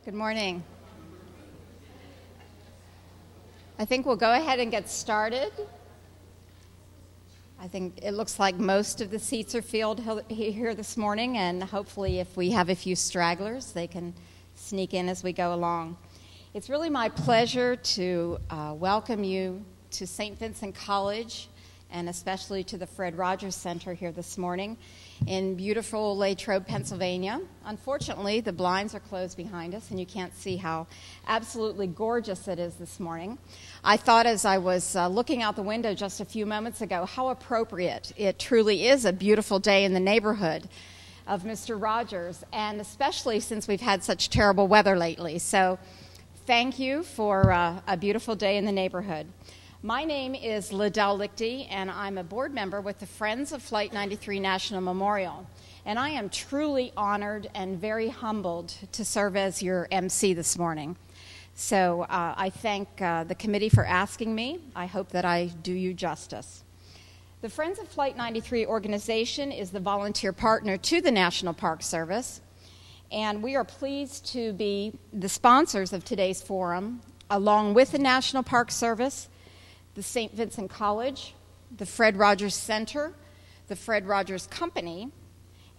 Good morning. I think we'll go ahead and get started. I think it looks like most of the seats are filled here this morning, and hopefully if we have a few stragglers, they can sneak in as we go along. It's really my pleasure to welcome you to St. Vincent College, and especially to the Fred Rogers Center here this morning in beautiful Latrobe, Pennsylvania. Unfortunately, the blinds are closed behind us, and you can't see how absolutely gorgeous it is this morning. I thought as I was looking out the window just a few moments ago how appropriate it truly is a beautiful day in the neighborhood of Mr. Rogers, and especially since we've had such terrible weather lately. So thank you for a beautiful day in the neighborhood. My name is Lladel Lichty, and I'm a board member with the Friends of Flight 93 National Memorial. And I am truly honored and very humbled to serve as your MC this morning. So I thank the committee for asking me. I hope that I do you justice. The Friends of Flight 93 organization is the volunteer partner to the National Park Service, and we are pleased to be the sponsors of today's forum, along with the National Park Service, the St. Vincent College, the Fred Rogers Center, the Fred Rogers Company,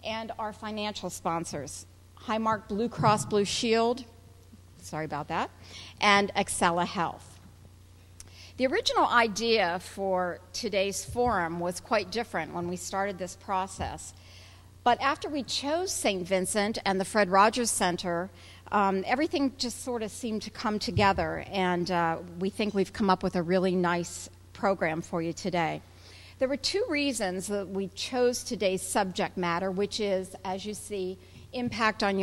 and our financial sponsors, Highmark Blue Cross Blue Shield, sorry about that, and Excella Health. The original idea for today's forum was quite different when we started this process. But after we chose St. Vincent and the Fred Rogers Center, everything just sort of seemed to come together, and we think we've come up with a really nice program for you today. There were two reasons that we chose today's subject matter, which is, as you see, impact on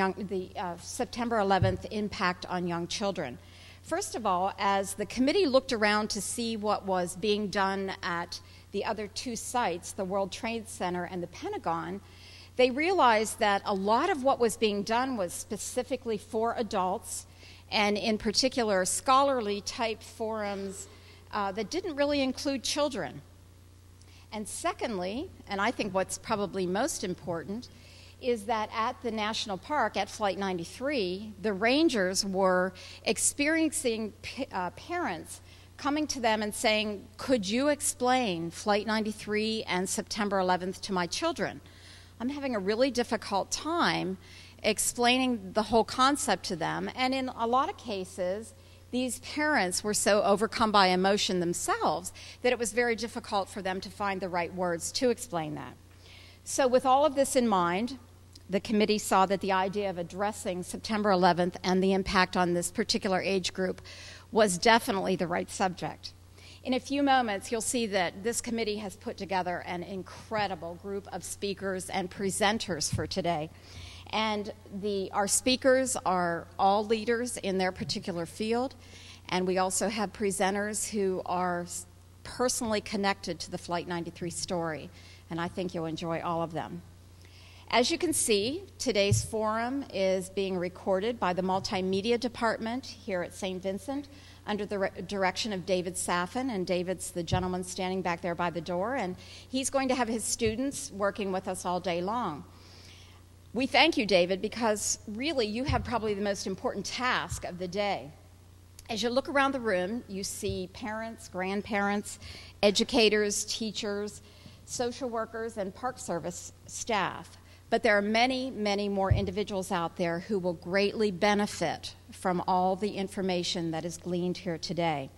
September 11th impact on young children. First of all, as the committee looked around to see what was being done at the other two sites, the World Trade Center and the Pentagon, they realized that a lot of what was being done was specifically for adults, and in particular scholarly type forums that didn't really include children. And secondly, and I think what's probably most important, is that at the National Park, at Flight 93, the rangers were experiencing parents coming to them and saying, "Could you explain Flight 93 and September 11th to my children? I'm having a really difficult time explaining the whole concept to them." And in a lot of cases, these parents were so overcome by emotion themselves that it was very difficult for them to find the right words to explain that. So with all of this in mind, the committee saw that the idea of addressing September 11th and the impact on this particular age group was definitely the right subject. In a few moments, you'll see that this committee has put together an incredible group of speakers and presenters for today. And our speakers are all leaders in their particular field, and we also have presenters who are personally connected to the Flight 93 story, and I think you'll enjoy all of them. As you can see, today's forum is being recorded by the Multimedia Department here at St. Vincent, under the direction of David Saffin, and David's the gentleman standing back there by the door, and he's going to have his students working with us all day long. We thank you, David, because really you have probably the most important task of the day. As you look around the room, you see parents, grandparents, educators, teachers, social workers, and Park Service staff. But there are many, many more individuals out there who will greatly benefit from all the information that is gleaned here today.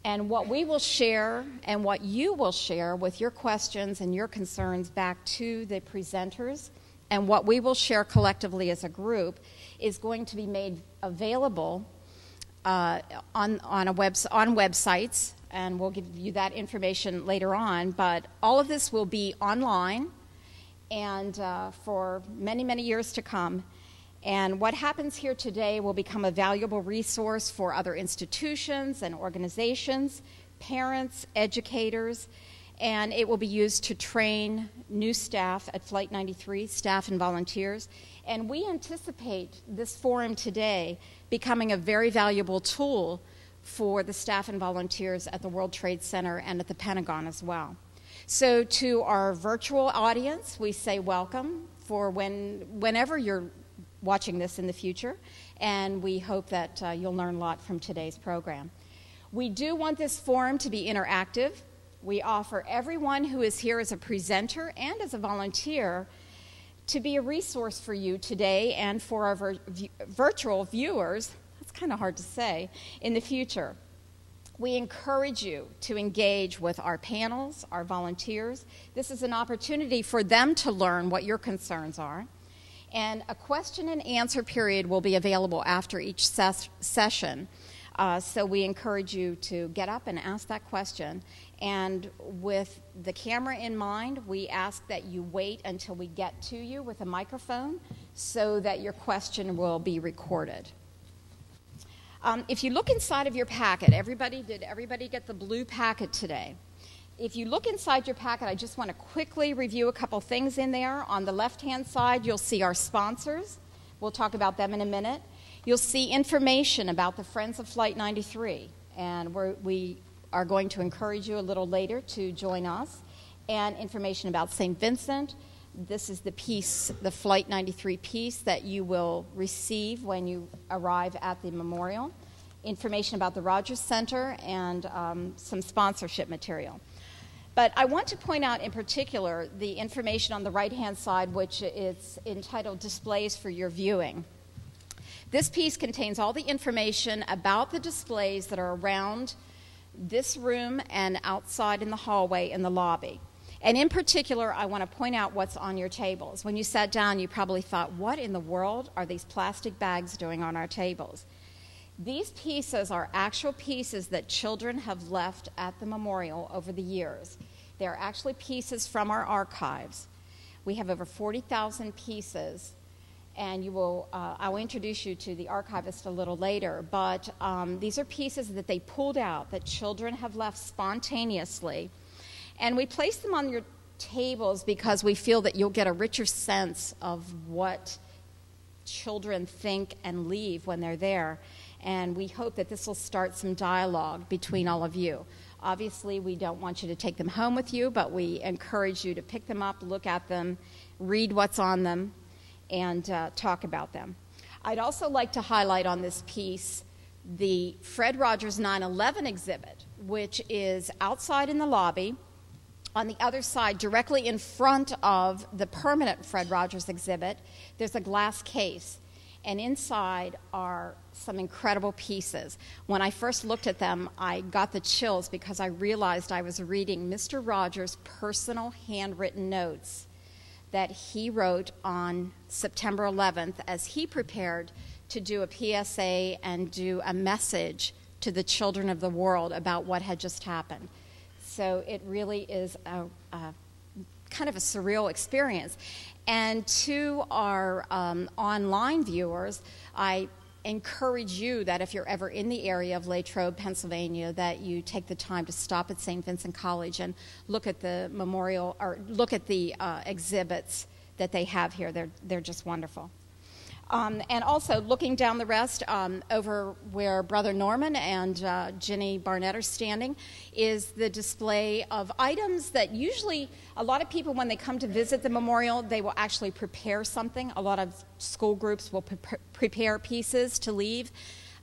And what we will share and what you will share with your questions and your concerns back to the presenters, and what we will share collectively as a group, is going to be made available on websites, and we'll give you that information later on. But all of this will be online, and for many, many years to come. And what happens here today will become a valuable resource for other institutions and organizations, parents, educators, and it will be used to train new staff at Flight 93, staff and volunteers. And we anticipate this forum today becoming a very valuable tool for the staff and volunteers at the World Trade Center and at the Pentagon as well. So to our virtual audience, we say welcome for whenever you're watching this in the future. and we hope that you'll learn a lot from today's program. We do want this forum to be interactive. We offer everyone who is here as a presenter and as a volunteer to be a resource for you today and for our virtual viewers, that's kind of hard to say, in the future. We encourage you to engage with our panels, our volunteers. This is an opportunity for them to learn what your concerns are. And a question and answer period will be available after each session. So we encourage you to get up and ask that question. And with the camera in mind, we ask that you wait until we get to you with a microphone so that your question will be recorded. If you look inside of your packet, did everybody get the blue packet today? If you look inside your packet, I just want to quickly review a couple things in there. On the left-hand side, you'll see our sponsors. We'll talk about them in a minute. You'll see information about the Friends of Flight 93, and we are going to encourage you a little later to join us, and information about St. Vincent. This is the piece, the Flight 93 piece that you will receive when you arrive at the memorial. Information about the Rogers Center and some sponsorship material. But I want to point out in particular the information on the right-hand side, which is entitled Displays for Your Viewing. This piece contains all the information about the displays that are around this room and outside in the hallway in the lobby. And in particular, I want to point out what's on your tables. When you sat down, you probably thought, what in the world are these plastic bags doing on our tables? These pieces are actual pieces that children have left at the memorial over the years. They're actually pieces from our archives. We have over 40,000 pieces, and I'll introduce you to the archivist a little later, but these are pieces that they pulled out that children have left spontaneously. And we place them on your tables because we feel that you'll get a richer sense of what children think and leave when they're there. And we hope that this will start some dialogue between all of you. Obviously, we don't want you to take them home with you, but we encourage you to pick them up, look at them, read what's on them, and talk about them. I'd also like to highlight on this piece the Fred Rogers 9/11 exhibit, which is outside in the lobby. On the other side, directly in front of the permanent Fred Rogers exhibit, there's a glass case. And inside are some incredible pieces. When I first looked at them, I got the chills because I realized I was reading Mr. Rogers' personal handwritten notes that he wrote on September 11th as he prepared to do a PSA and do a message to the children of the world about what had just happened. So it really is a kind of a surreal experience. And to our online viewers, I encourage you that if you're ever in the area of Latrobe, Pennsylvania, that you take the time to stop at St. Vincent College and look at the memorial, or look at the exhibits that they have here. They're just wonderful. And also, looking down the rest, over where Brother Norman and Ginny Barnett are standing, is the display of items that usually a lot of people, when they come to visit the memorial, they will actually prepare something. A lot of school groups will prepare pieces to leave.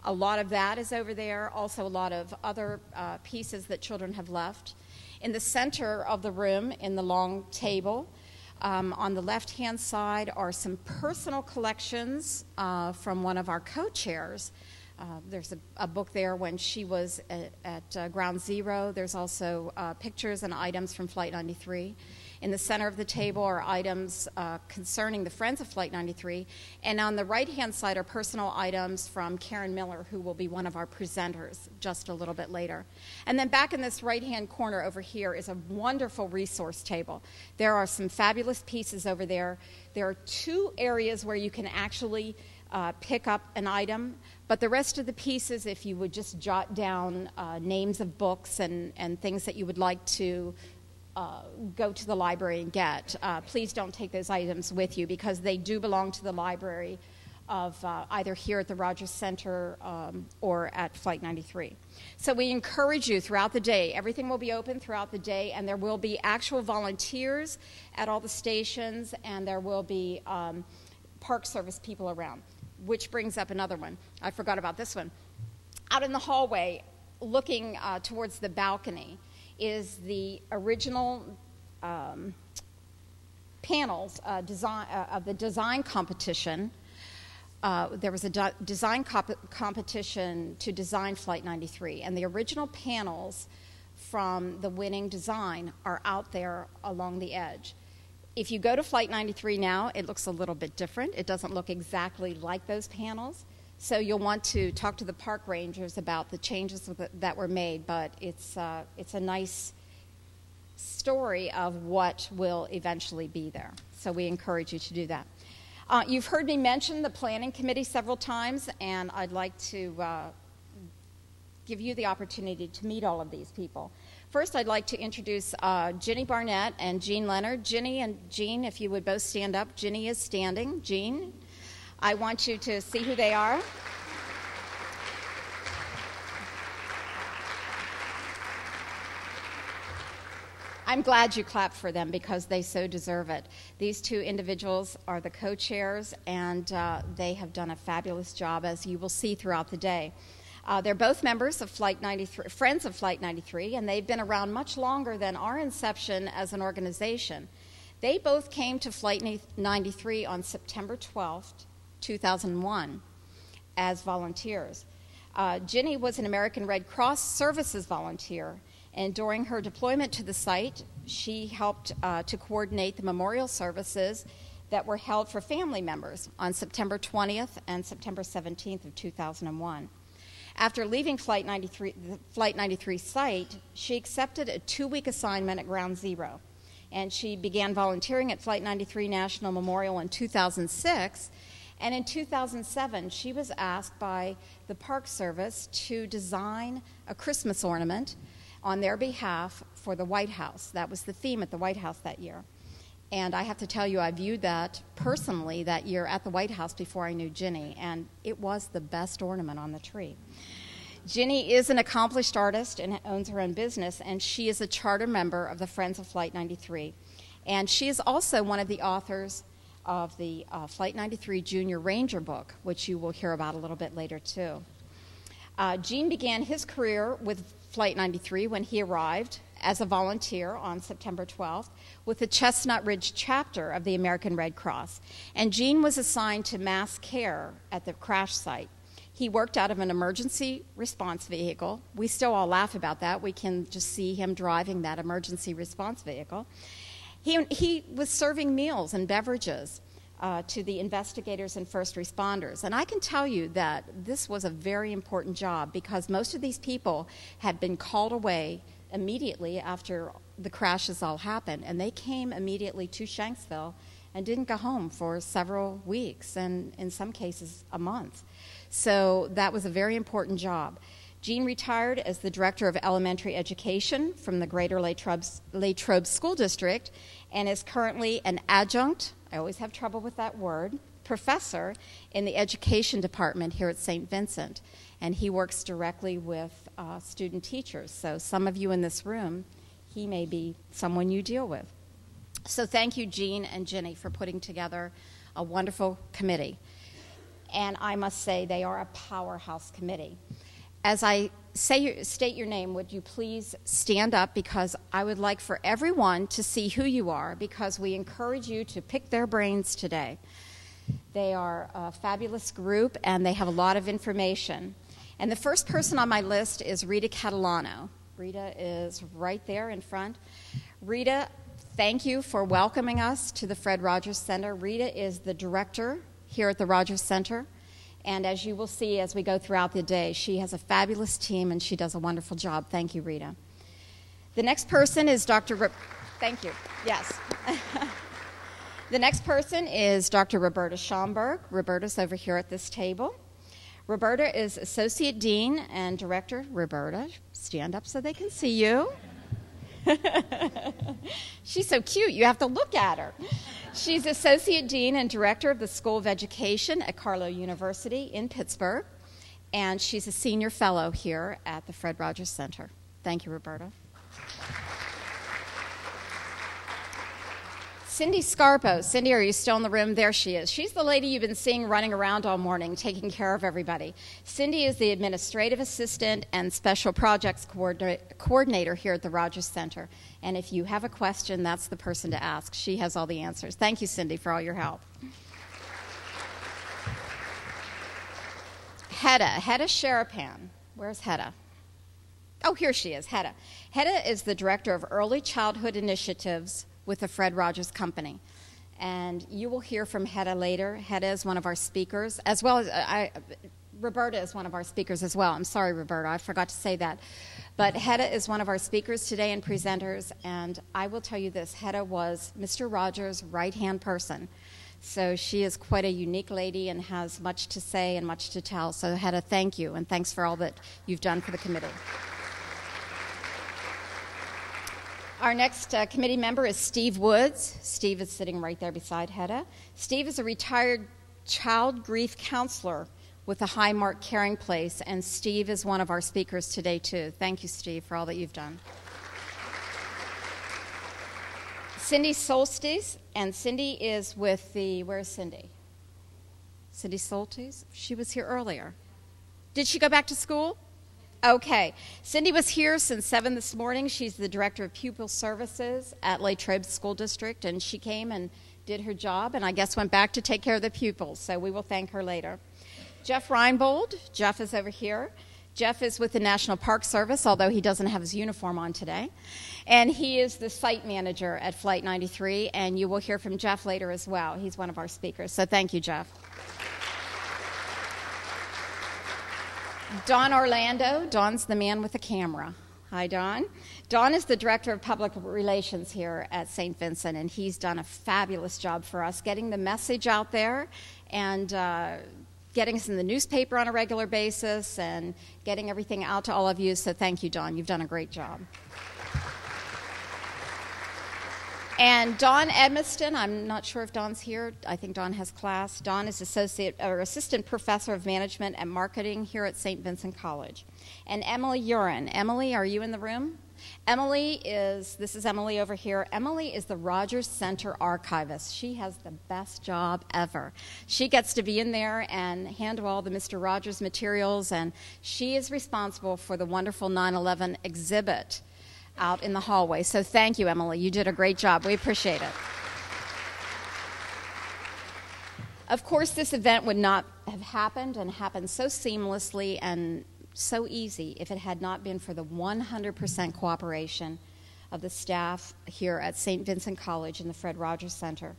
A lot of that is over there. Also, a lot of other pieces that children have left. In the center of the room, in the long table, on the left-hand side are some personal collections from one of our co-chairs. There's a book there when she was at Ground Zero. There's also pictures and items from Flight 93. In the center of the table are items concerning the Friends of Flight 93. And on the right-hand side are personal items from Karen Miller, who will be one of our presenters just a little bit later. And then back in this right-hand corner over here is a wonderful resource table. There are some fabulous pieces over there. There are 2 areas where you can actually pick up an item, but the rest of the pieces, if you would just jot down names of books and things that you would like to go to the library and get, please don't take those items with you because they do belong to the library of either here at the Rogers Center or at Flight 93. So we encourage you throughout the day. Everything will be open throughout the day, and there will be actual volunteers at all the stations, and there will be Park Service people around. which brings up another one. I forgot about this one. Out in the hallway, looking towards the balcony, is the original panels of the design competition. There was a design competition to design Flight 93, and the original panels from the winning design are out there along the edge. If you go to Flight 93 now, it looks a little bit different. It doesn't look exactly like those panels. So you'll want to talk to the park rangers about the changes that were made, but it's a nice story of what will eventually be there. So we encourage you to do that. You've heard me mention the planning committee several times, and I'd like to give you the opportunity to meet all of these people. First, I'd like to introduce Ginny Barnett and Jean Leonard. Ginny and Jean, if you would both stand up. Ginny is standing. Jean, I want you to see who they are. I'm glad you clapped for them because they so deserve it. These two individuals are the co-chairs, and they have done a fabulous job, as you will see throughout the day. They're both members of Flight 93, friends of Flight 93, and they've been around much longer than our inception as an organization. They both came to Flight 93 on September 12th, 2001, as volunteers. Ginny was an American Red Cross Services volunteer, and during her deployment to the site, she helped to coordinate the memorial services that were held for family members on September 20th and September 17th of 2001. After leaving the Flight 93 site, she accepted a 2-week assignment at Ground Zero, and she began volunteering at Flight 93 National Memorial in 2006, and in 2007, she was asked by the Park Service to design a Christmas ornament on their behalf for the White House. That was the theme at the White House that year. And I have to tell you, I viewed that personally that year at the White House before I knew Ginny, and it was the best ornament on the tree. Ginny is an accomplished artist and owns her own business, and she is a charter member of the Friends of Flight 93. And she is also one of the authors of the Flight 93 Junior Ranger book, which you will hear about a little bit later, too. Gene began his career with Flight 93 when he arrived as a volunteer on September 12th with the Chestnut Ridge chapter of the American Red Cross. And Gene was assigned to mass care at the crash site. He worked out of an emergency response vehicle. We still all laugh about that. We can just see him driving that emergency response vehicle. He was serving meals and beverages to the investigators and first responders. And I can tell you that this was a very important job because most of these people had been called away immediately after the crashes all happened, and they came immediately to Shanksville and didn't go home for several weeks, and in some cases a month. So that was a very important job. Gene retired as the Director of Elementary Education from the Greater Latrobe School District and is currently an adjunct, I always have trouble with that word, professor in the Education Department here at St. Vincent. And he works directly with student teachers. So some of you in this room, he may be someone you deal with. So thank you, Gene and Ginny, for putting together a wonderful committee. And I must say they are a powerhouse committee. As I state your name, would you please stand up, because I would like for everyone to see who you are, because we encourage you to pick their brains today. They are a fabulous group, and they have a lot of information. And the first person on my list is Rita Catalano. Rita is right there in front. Rita, thank you for welcoming us to the Fred Rogers Center. Rita is the director here at the Rogers Center. And as you will see as we go throughout the day, she has a fabulous team, and she does a wonderful job. Thank you, Rita. The next person is Thank you. Yes. The next person is Dr. Roberta Schomburg. Roberta's over here at this table. Roberta is Associate Dean and Director. Roberta, stand up so they can see you. She's so cute, you have to look at her. She's Associate Dean and Director of the School of Education at Carlow University in Pittsburgh, and she's a Senior Fellow here at the Fred Rogers Center. Thank you, Roberta. Cindy Scarpo. Cindy, are you still in the room? There she is. She's the lady you've been seeing running around all morning, taking care of everybody. Cindy is the administrative assistant and special projects coordinator here at the Rogers Center. And if you have a question, that's the person to ask. She has all the answers. Thank you, Cindy, for all your help. Hedda Sharapan. Where's Hedda? Oh, here she is, Hedda. Hedda is the director of Early Childhood Initiatives with the Fred Rogers Company. And you will hear from Hedda later. Hedda is one of our speakers, as well as Roberta is one of our speakers as well. I'm sorry, Roberta, I forgot to say that. But Hedda is one of our speakers today and presenters, and I will tell you this, Hedda was Mr. Rogers' right-hand person. So she is quite a unique lady and has much to say and much to tell. So Hedda, thank you, and thanks for all that you've done for the committee. Our next committee member is Steve Woods. Steve is sitting right there beside Hedda. Steve is a retired child grief counselor with the Highmark Caring Place, and Steve is one of our speakers today, too. Thank you, Steve, for all that you've done. Cindy Solstice, and Cindy is with the, where's Cindy? Cindy Solstice? She was here earlier. Did she go back to school? Okay. Cindy was here since 7 this morning. She's the Director of Pupil Services at Latrobe School District, and she came and did her job, and I guess went back to take care of the pupils, so we will thank her later. Jeff Reinbold. Jeff is over here. Jeff is with the National Park Service, although he doesn't have his uniform on today. And he is the site manager at Flight 93, and you will hear from Jeff later as well. He's one of our speakers, so thank you, Jeff. Don Orlando. Don's the man with the camera. Hi, Don. Don is the Director of Public Relations here at St. Vincent, and he's done a fabulous job for us getting the message out there and getting us in the newspaper on a regular basis and getting everything out to all of you. So thank you, Don. You've done a great job. And Dawn Edmiston, I'm not sure if Dawn's here. I think Dawn has class. Dawn is assistant professor of management and marketing here at St. Vincent College. And Emily Urin. Emily, are you in the room? This is Emily over here. Emily is the Rogers Center archivist. She has the best job ever. She gets to be in there and handle all the Mr. Rogers materials, and she is responsible for the wonderful 9/11 exhibit out in the hallway. So thank you, Emily. You did a great job. We appreciate it. Of course, this event would not have happened and happened so seamlessly and so easy if it had not been for the 100% cooperation of the staff here at St. Vincent College and the Fred Rogers Center.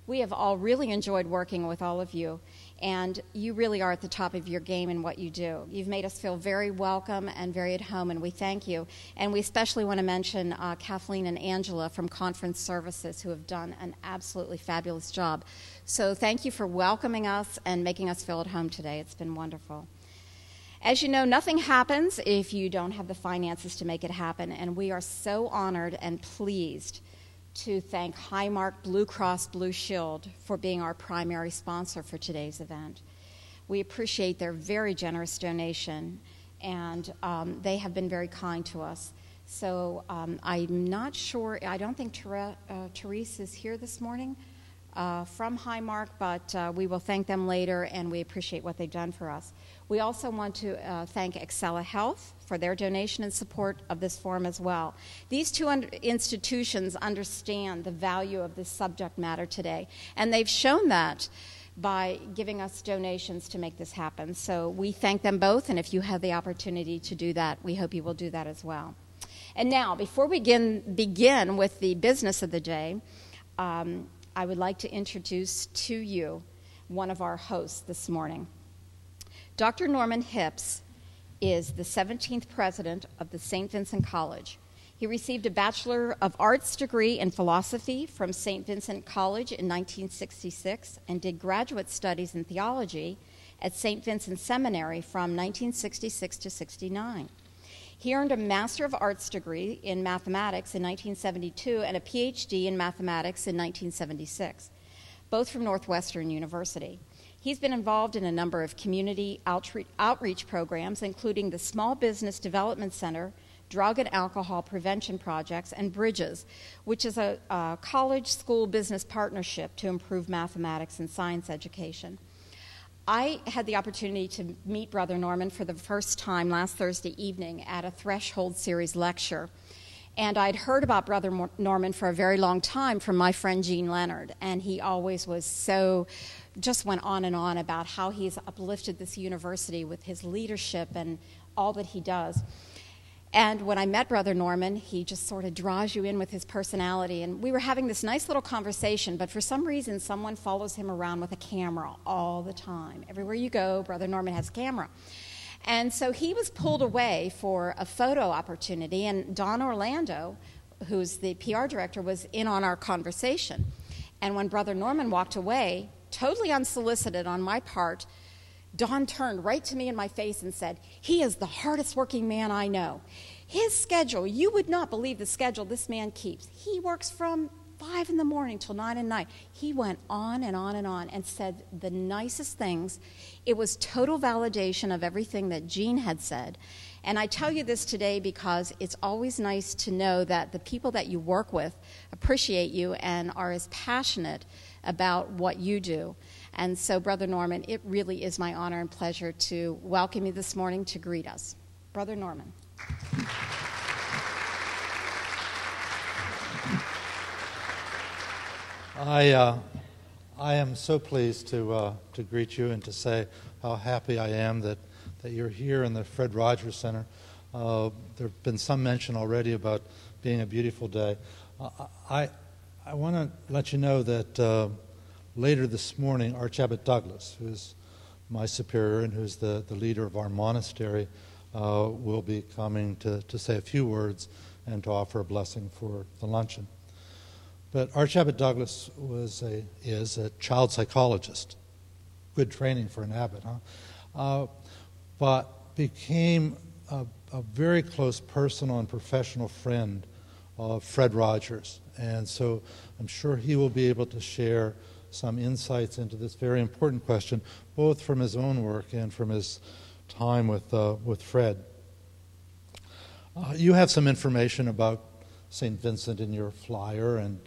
We have all really enjoyed working with all of you, and you really are at the top of your game in what you do. You've made us feel very welcome and very at home, and we thank you. And we especially want to mention Kathleen and Angela from Conference Services, who have done an absolutely fabulous job. So thank you for welcoming us and making us feel at home today. It's been wonderful. As you know, nothing happens if you don't have the finances to make it happen, and we are so honored and pleased to thank Highmark Blue Cross Blue Shield for being our primary sponsor for today's event. We appreciate their very generous donation, and they have been very kind to us. So I'm not sure, I don't think Therese is here this morning from Highmark, but we will thank them later, and we appreciate what they've done for us. We also want to thank Excella Health for their donation and support of this forum as well. These two institutions understand the value of this subject matter today, and they've shown that by giving us donations to make this happen. So we thank them both, and if you have the opportunity to do that, we hope you will do that as well. And now, before we begin with the business of the day, I would like to introduce to you one of our hosts this morning. Dr. Norman Hips is the 17th president of the St. Vincent College. He received a Bachelor of Arts degree in philosophy from St. Vincent College in 1966 and did graduate studies in theology at St. Vincent Seminary from 1966 to 69. He earned a Master of Arts degree in mathematics in 1972 and a PhD in mathematics in 1976, both from Northwestern University. He's been involved in a number of community outreach programs, including the Small Business Development Center drug and alcohol prevention projects, and Bridges, which is a college-school business partnership to improve mathematics and science education. I had the opportunity to meet Brother Norman for the first time last Thursday evening at a Threshold Series lecture. And I'd heard about Brother Norman for a very long time from my friend Gene Leonard, and he always was just went on and on about how he's uplifted this university with his leadership and all that he does. And when I met Brother Norman, he just sort of draws you in with his personality. And we were having this nice little conversation, but for some reason, someone follows him around with a camera all the time. Everywhere you go, Brother Norman has a camera. And so he was pulled away for a photo opportunity, and Don Orlando, who's the PR director, was in on our conversation. And when Brother Norman walked away, totally unsolicited on my part, Don turned right to me in my face and said, "He is the hardest working man I know. His schedule, you would not believe the schedule this man keeps. He works from 5 in the morning till 9 at night." He went on and on and on and said the nicest things. It was total validation of everything that Gene had said. And I tell you this today because it's always nice to know that the people that you work with appreciate you and are as passionate about what you do. And so, Brother Norman, it really is my honor and pleasure to welcome you this morning to greet us. Brother Norman. I am so pleased to greet you and to say how happy I am that you're here in the Fred Rogers Center. There have been some mention already about being a beautiful day. I want to let you know that later this morning, Archabbot Douglas, who's my superior and who's the leader of our monastery, will be coming to say a few words and to offer a blessing for the luncheon. But Archabbot Douglas is a child psychologist. Good training for an abbot, huh? But became a very close personal and professional friend of Fred Rogers. And so I'm sure he will be able to share some insights into this very important question, both from his own work and from his time with Fred. You have some information about St. Vincent in your flyer, and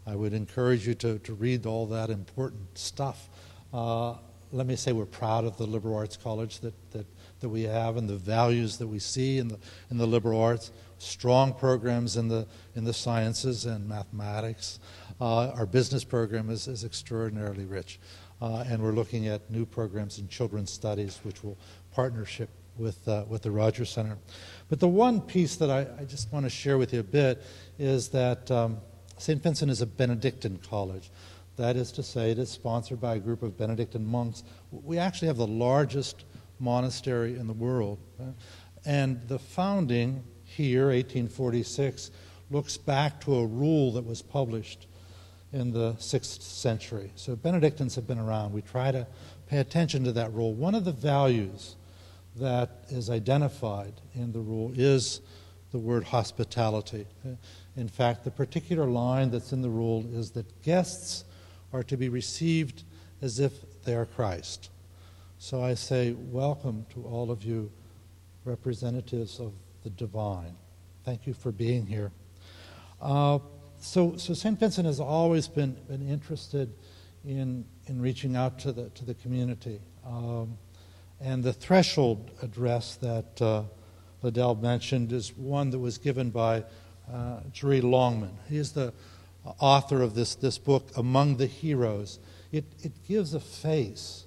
I would encourage you to read all that important stuff. Let me say we're proud of the liberal arts college that we have and the values that we see in the liberal arts. Strong programs in the sciences and mathematics. Our business program is extraordinarily rich, and we're looking at new programs in children's studies, which will partnership with the Rogers Center. But the one piece that I just want to share with you a bit is that St. Vincent is a Benedictine college. That is to say, it is sponsored by a group of Benedictine monks. We actually have the largest monastery in the world. And the founding here, 1846, looks back to a rule that was published in the 6th century. So Benedictines have been around. We try to pay attention to that rule. One of the values that is identified in the rule is the word hospitality. In fact, the particular line that's in the rule is that guests are to be received as if they are Christ. So I say welcome to all of you representatives of the divine. Thank you for being here. So St. Vincent has always been interested in reaching out to the community. And the Threshold address that Lladel mentioned is one that was given by Jerry Longman. He is the author of this book, Among the Heroes. It gives a face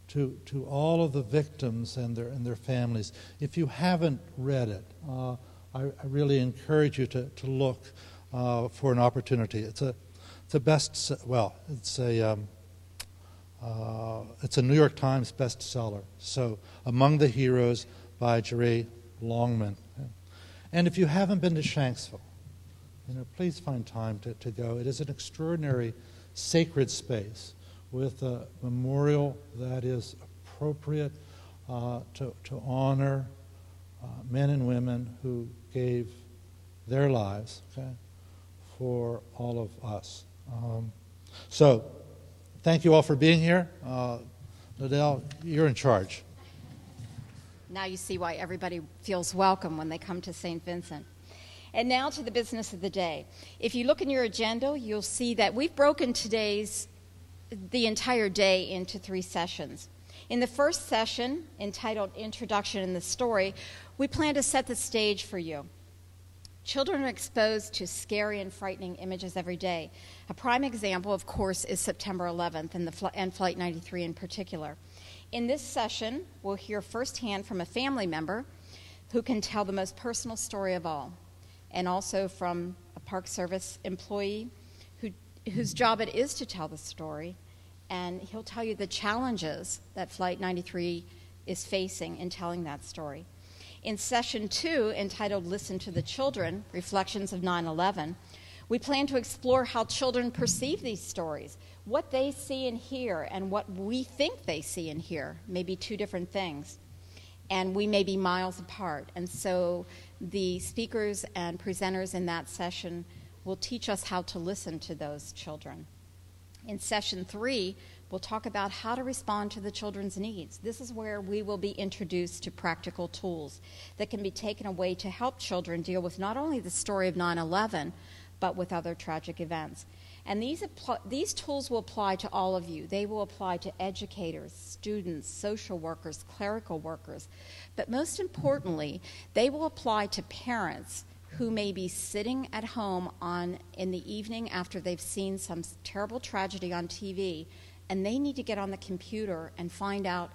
to all of the victims and their families. If you haven't read it, I really encourage you to look for an opportunity. It's a New York Times bestseller. So, Among the Heroes by Jerry Longman. And if you haven't been to Shanksville, please find time to go. It is an extraordinary sacred space with a memorial that is appropriate to honor men and women who gave their lives for all of us. So, thank you all for being here. Lladel, you're in charge. Now you see why everybody feels welcome when they come to St. Vincent. And now to the business of the day. If you look in your agenda, you'll see that we've broken the entire day into 3 sessions. In the first session, entitled Introduction and the Story, we plan to set the stage for you. Children are exposed to scary and frightening images every day. A prime example, of course, is September 11th and Flight 93 in particular. In this session, we'll hear firsthand from a family member who can tell the most personal story of all, and also from a Park Service employee whose job it is to tell the story, and he'll tell you the challenges that Flight 93 is facing in telling that story. In session 2, entitled Listen to the Children, Reflections of 9/11, we plan to explore how children perceive these stories, what they see and hear, and what we think they see and hear, may be 2 different things. And we may be miles apart. And so the speakers and presenters in that session will teach us how to listen to those children. In session 3, we'll talk about how to respond to the children's needs. This is where we will be introduced to practical tools that can be taken away to help children deal with not only the story of 9/11, but with other tragic events. And these tools will apply to all of you. They will apply to educators, students, social workers, clerical workers. But most importantly, they will apply to parents who may be sitting at home in the evening after they've seen some terrible tragedy on TV, and they need to get on the computer and find out,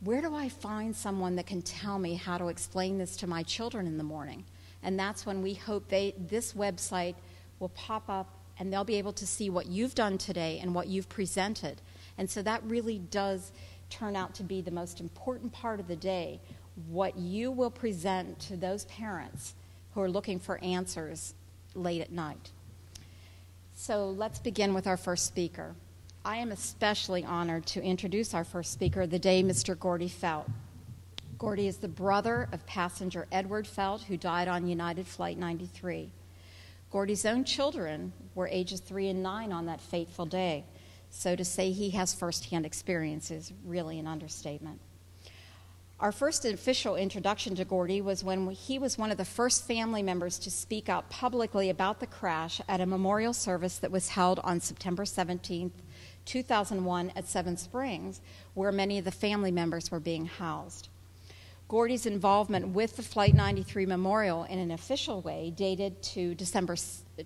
where do I find someone that can tell me how to explain this to my children in the morning? And that's when we hope this website will pop up and they'll be able to see what you've done today and what you've presented. And so that really does turn out to be the most important part of the day, what you will present to those parents who are looking for answers late at night. So let's begin with our first speaker. I am especially honored to introduce our first speaker of the day, Mr. Gordy Felt. Gordy is the brother of passenger Edward Felt, who died on United Flight 93. Gordy's own children were ages 3 and 9 on that fateful day, so to say he has firsthand experience is really an understatement. Our first official introduction to Gordy was when he was one of the first family members to speak out publicly about the crash at a memorial service that was held on September 17th, 2001 at Seven Springs, where many of the family members were being housed. Gordy's involvement with the Flight 93 Memorial in an official way dated to December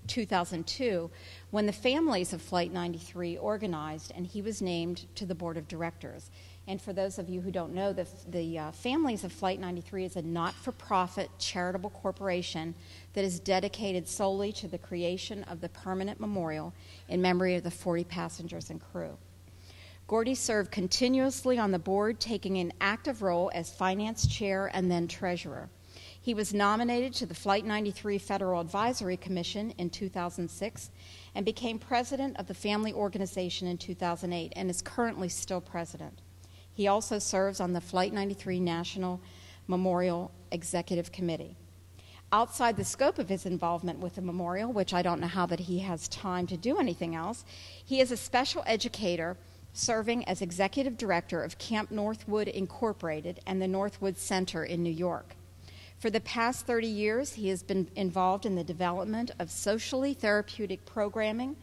2002, when the families of Flight 93 organized and he was named to the board of directors. And for those of you who don't know, the families of Flight 93 is a not-for-profit charitable corporation that is dedicated solely to the creation of the permanent memorial in memory of the 40 passengers and crew. Gordy served continuously on the board, taking an active role as finance chair and then treasurer. He was nominated to the Flight 93 Federal Advisory Commission in 2006 and became president of the family organization in 2008 and is currently still president. He also serves on the Flight 93 National Memorial Executive Committee. Outside the scope of his involvement with the memorial, which I don't know how that he has time to do anything else, he is a special educator serving as executive director of Camp Northwood Incorporated and the Northwood Center in New York. For the past 30 years, he has been involved in the development of socially therapeutic programming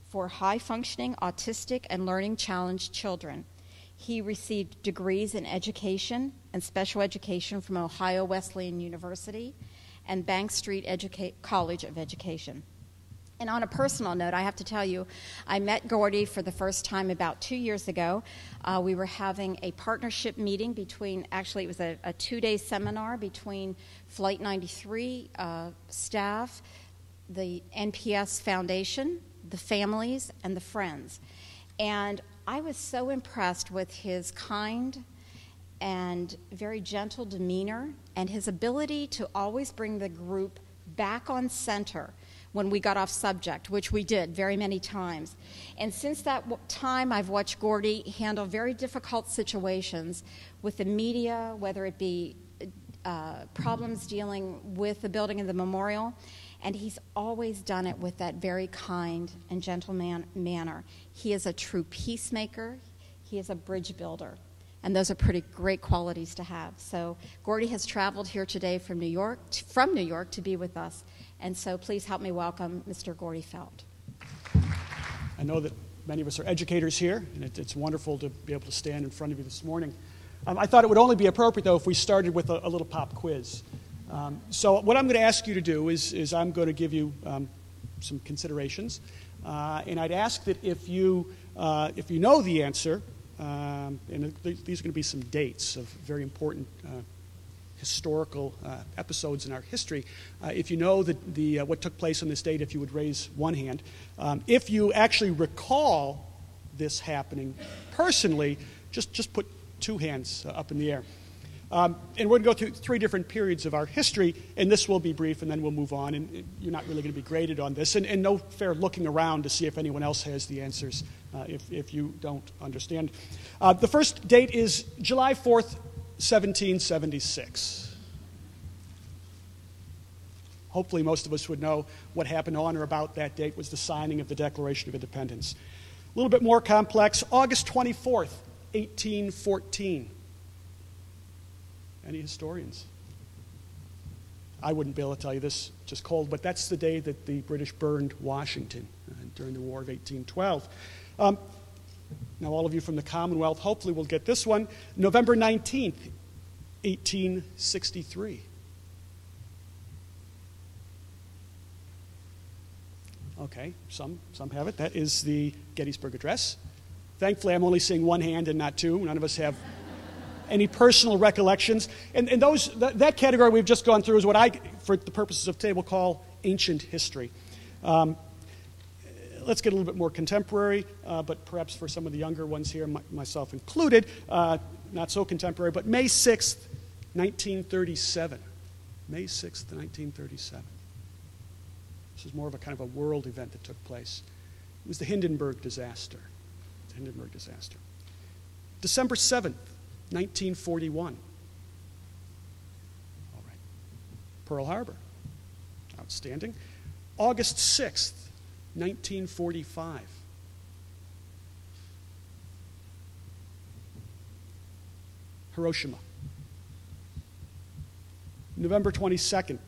for high-functioning autistic and learning challenged children. He received degrees in education and special education from Ohio Wesleyan University and Bank Street College of Education. And on a personal note, I have to tell you, I met Gordy for the first time about 2 years ago. We were having a partnership meeting between, actually it was a 2-day seminar between Flight 93 staff, the NPS Foundation, the families, and the friends. And I was so impressed with his kind and very gentle demeanor and his ability to always bring the group back on center when we got off subject, which we did very many times. And since that time, I've watched Gordy handle very difficult situations with the media, whether it be problems dealing with the building of the memorial, and he's always done it with that very kind and gentle manner. He is a true peacemaker. He is a bridge builder. and those are pretty great qualities to have. So Gordy has traveled here today from New York to be with us, and so please help me welcome Mr. Gordy Felt. I know that many of us are educators here, and it's wonderful to be able to stand in front of you this morning. I thought it would only be appropriate, though, if we started with a little pop quiz. So what I'm going to ask you to do is I'm going to give you some considerations, and I'd ask that if you know the answer, and these are going to be some dates of very important historical episodes in our history. If you know what took place on this date, if you would raise one hand. If you actually recall this happening personally, just put two hands up in the air. And we're going to go through three different periods of our history, and this will be brief, and then we'll move on. And you're not really going to be graded on this, and no fair looking around to see if anyone else has the answers if you don't understand. The first date is July 4th, 1776. Hopefully most of us would know what happened on or about that date was the signing of the Declaration of Independence. A little bit more complex, August 24th, 1814. Any historians? I wouldn't be able to tell you this just cold, but that's the day that the British burned Washington during the War of 1812. Now, all of you from the Commonwealth hopefully will get this one. November 19th, 1863. Okay, some have it. That is the Gettysburg Address. Thankfully, I'm only seeing one hand and not two. None of us have any personal recollections. And that category we've just gone through is what I, for the purposes of today, will call ancient history. Let's get a little bit more contemporary, but perhaps for some of the younger ones here, myself included, not so contemporary, but May 6th, 1937. May 6th, 1937. This is more of a kind of a world event that took place. It was the Hindenburg disaster. The Hindenburg disaster. December 7th, 1941. All right. Pearl Harbor. Outstanding. August 6th, 1945. Hiroshima. November 22nd,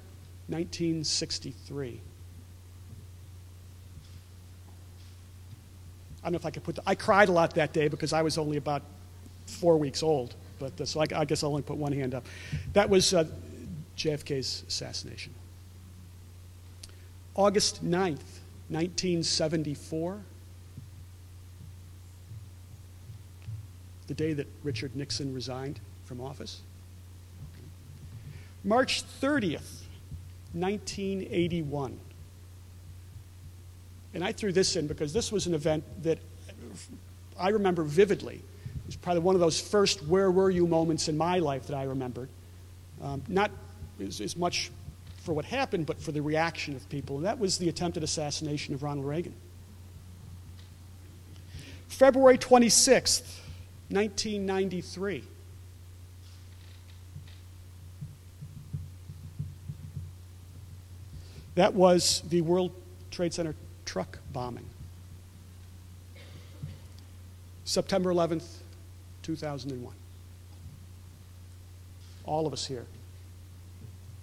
1963. I don't know if I could put I cried a lot that day because I was only about 4 weeks old, but so I guess I'll only put one hand up. That was JFK's assassination. August 9th, 1974, the day that Richard Nixon resigned from office. March 30th, 1981. And I threw this in because this was an event that I remember vividly. It was probably one of those first where were you moments in my life that I remembered. Not as much for what happened, but for the reaction of people. And that was the attempted assassination of Ronald Reagan. February 26th, 1993. That was the World Trade Center truck bombing. September 11th, 2001. All of us here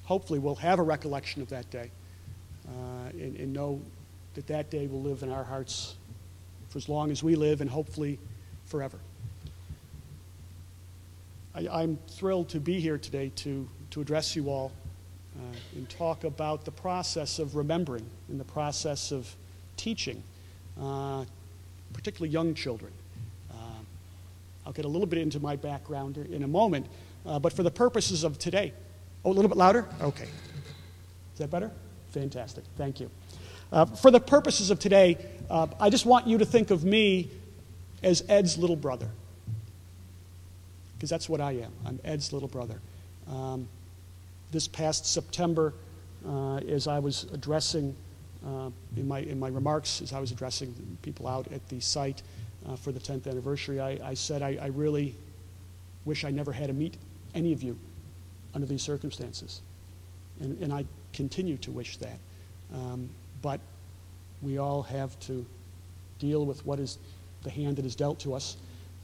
hopefully will have a recollection of that day and know that that day will live in our hearts for as long as we live and hopefully forever. I'm thrilled to be here today to address you all and talk about the process of remembering and the process of teaching, particularly young children. I'll get a little bit into my background in a moment, but for the purposes of today, a little bit louder? Okay. Is that better? Fantastic. Thank you. For the purposes of today, I just want you to think of me as Ed's little brother, because that's what I am. I'm Ed's little brother. This past September, as I was addressing in my remarks, as I was addressing people out at the site for the 10th anniversary, I said I really wish I never had to meet any of you under these circumstances. And I continue to wish that. But we all have to deal with what is the hand that is dealt to us.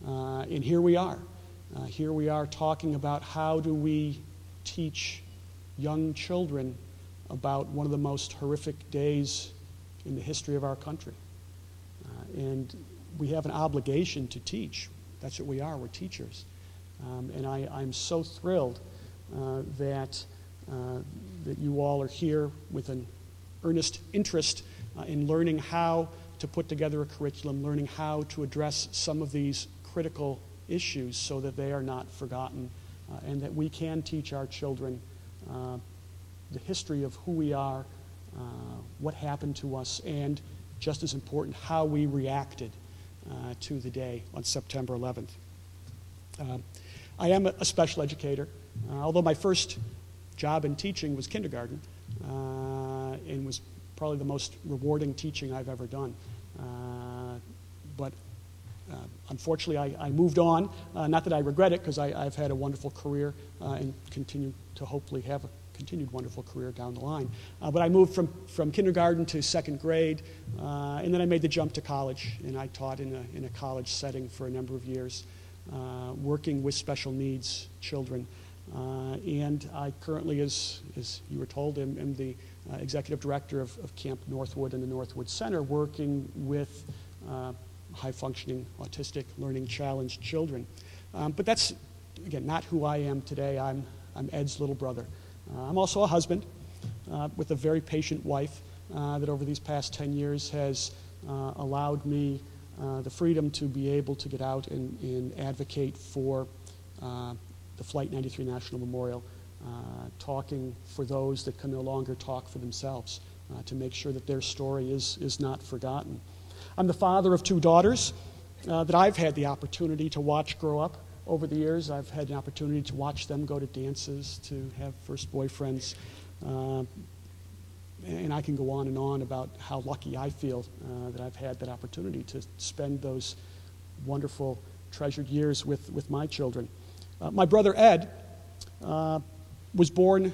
And here we are. Here we are talking about how do we teach young children about one of the most horrific days in the history of our country. And we have an obligation to teach. That's what we are. We're teachers. And I'm so thrilled that you all are here with an earnest interest in learning how to put together a curriculum, learning how to address some of these critical issues so that they are not forgotten, and that we can teach our children the history of who we are, what happened to us, and just as important, how we reacted to the day on September 11th. I am a special educator, although my first job in teaching was kindergarten, and was probably the most rewarding teaching I've ever done. But unfortunately, I moved on. Not that I regret it, because I've had a wonderful career and continue to hopefully have a continued wonderful career down the line. But I moved from kindergarten to second grade, and then I made the jump to college, and I taught in a college setting for a number of years, working with special needs children. And I currently, as you were told, am the executive director of Camp Northwood and the Northwood Center, working with high-functioning autistic learning challenged children. But that's, again, not who I am today. I'm Ed's little brother. I'm also a husband with a very patient wife that over these past 10 years has allowed me the freedom to be able to get out and advocate for the Flight 93 National Memorial, talking for those that can no longer talk for themselves, to make sure that their story is not forgotten. I'm the father of 2 daughters that I've had the opportunity to watch grow up over the years. I've had an opportunity to watch them go to dances, to have first boyfriends, and I can go on and on about how lucky I feel that I've had that opportunity to spend those wonderful, treasured years with my children. My brother Ed was born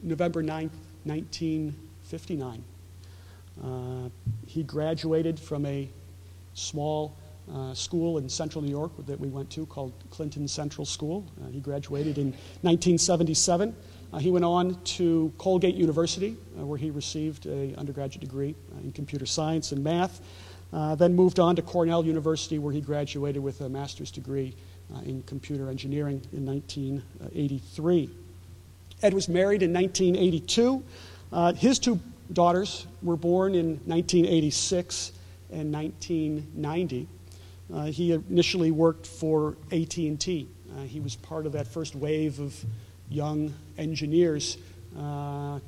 November 9th, 1959. He graduated from a small school in central New York that we went to called Clinton Central School. He graduated in 1977. He went on to Colgate University, where he received an undergraduate degree in computer science and math. Then moved on to Cornell University, where he graduated with a master's degree in computer engineering in 1983. Ed was married in 1982. His 2 daughters were born in 1986 and 1990. He initially worked for AT&T. He was part of that first wave of young engineers out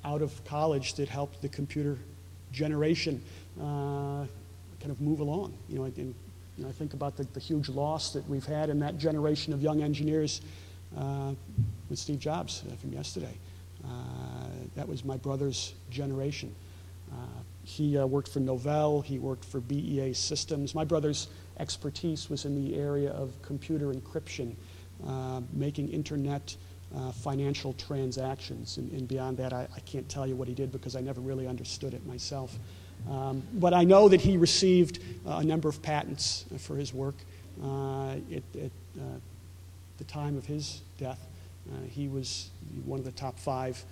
of college that helped the computer generation kind of move along. I think about the huge loss that we've had in that generation of young engineers with Steve Jobs from yesterday. That was my brother's generation. He worked for Novell. He worked for BEA Systems. My brother's expertise was in the area of computer encryption, making internet financial transactions. And beyond that, I can't tell you what he did because I never really understood it myself. But I know that he received a number of patents for his work. At the time of his death, he was one of the top 5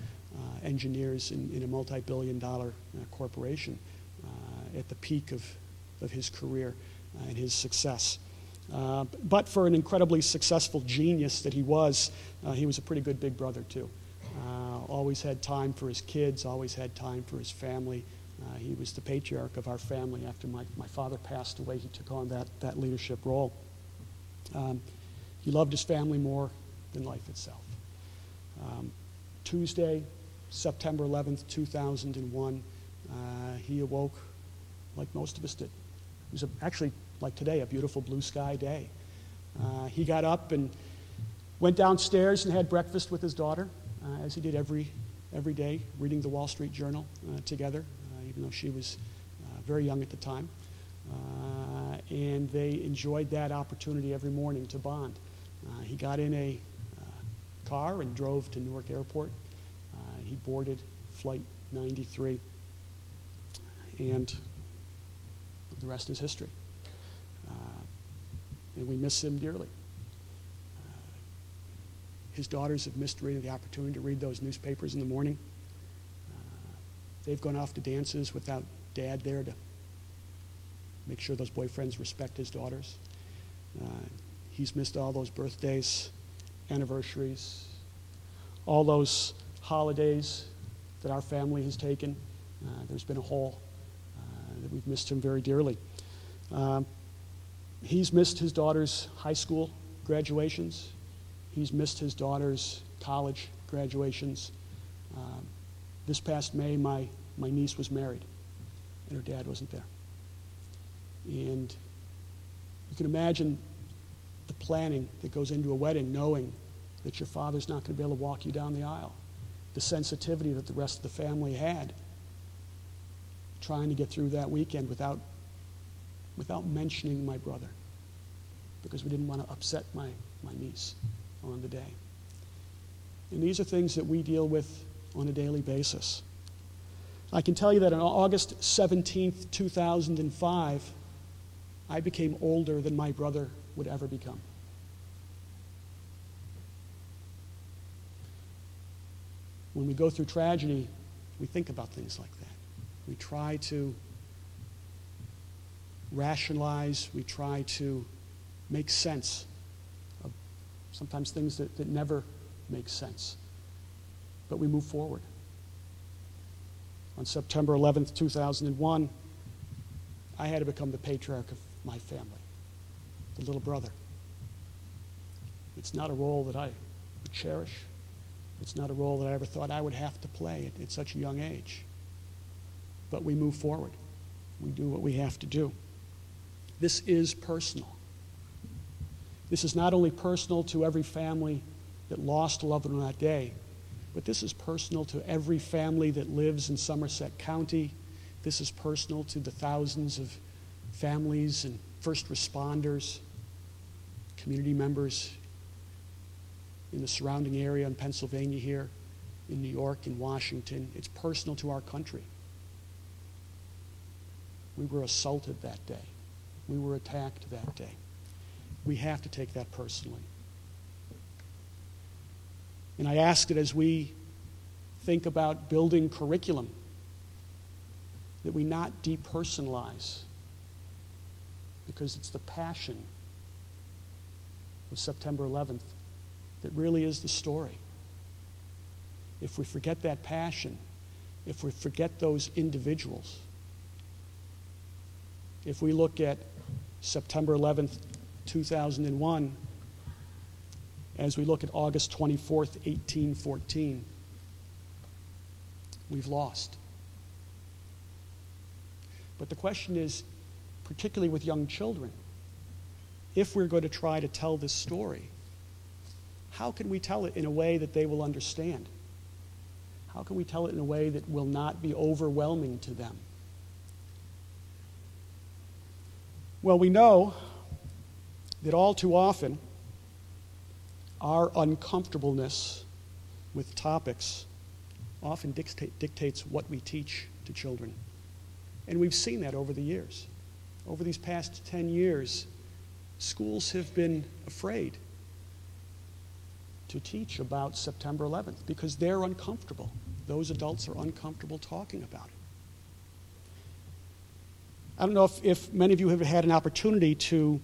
engineers in a multi-billion-dollar corporation at the peak of his career and his success. But for an incredibly successful genius that he was a pretty good big brother too. Always had time for his kids, always had time for his family. He was the patriarch of our family. After my father passed away, he took on that leadership role. He loved his family more than life itself. Tuesday, September 11th, 2001, he awoke like most of us did. It was actually, like today, a beautiful blue sky day. He got up and went downstairs and had breakfast with his daughter, as he did every day, reading the Wall Street Journal together, even though she was very young at the time. And they enjoyed that opportunity every morning to bond. He got in a car and drove to Newark Airport. He boarded Flight 93, and the rest is history. And we miss him dearly. his daughters have missed reading the opportunity to read those newspapers in the morning. They've gone off to dances without Dad there to make sure those boyfriends respect his daughters. He's missed all those birthdays, anniversaries, all those holidays that our family has taken. There's been a hole that we've missed him very dearly. He's missed his daughter's high school graduations. He's missed his daughter's college graduations. This past May, my niece was married, and her dad wasn't there. And you can imagine the planning that goes into a wedding, knowing that your father's not going to be able to walk you down the aisle. The sensitivity that the rest of the family had, trying to get through that weekend without mentioning my brother, because we didn't want to upset my niece on the day. And these are things that we deal with on a daily basis. I can tell you that on August 17th, 2005, I became older than my brother would ever become. When we go through tragedy, we think about things like that. We try to rationalize, we try to make sense of sometimes things that never make sense. But we move forward. On September 11th, 2001, I had to become the patriarch of my family, the little brother. It's not a role that I would cherish. It's not a role that I ever thought I would have to play at such a young age. But we move forward. We do what we have to do. This is personal. This is not only personal to every family that lost a loved one on that day, but this is personal to every family that lives in Somerset County. This is personal to the thousands of families and first responders, community members in the surrounding area in Pennsylvania here, in New York, in Washington. It's personal to our country. We were assaulted that day. We were attacked that day. We have to take that personally. And I ask that as we think about building curriculum, that we not depersonalize, because it's the passion of September 11th that really is the story. If we forget that passion, if we forget those individuals, if we look at September 11th, 2001, as we look at August 24th, 1814, we've lost. But the question is, particularly with young children, if we're going to try to tell this story, how can we tell it in a way that they will understand? How can we tell it in a way that will not be overwhelming to them? Well, we know that all too often our uncomfortableness with topics often dictates what we teach to children. And we've seen that over the years. Over these past 10 years, schools have been afraid to teach about September 11th because they're uncomfortable. Those adults are uncomfortable talking about it. I don't know if many of you have had an opportunity to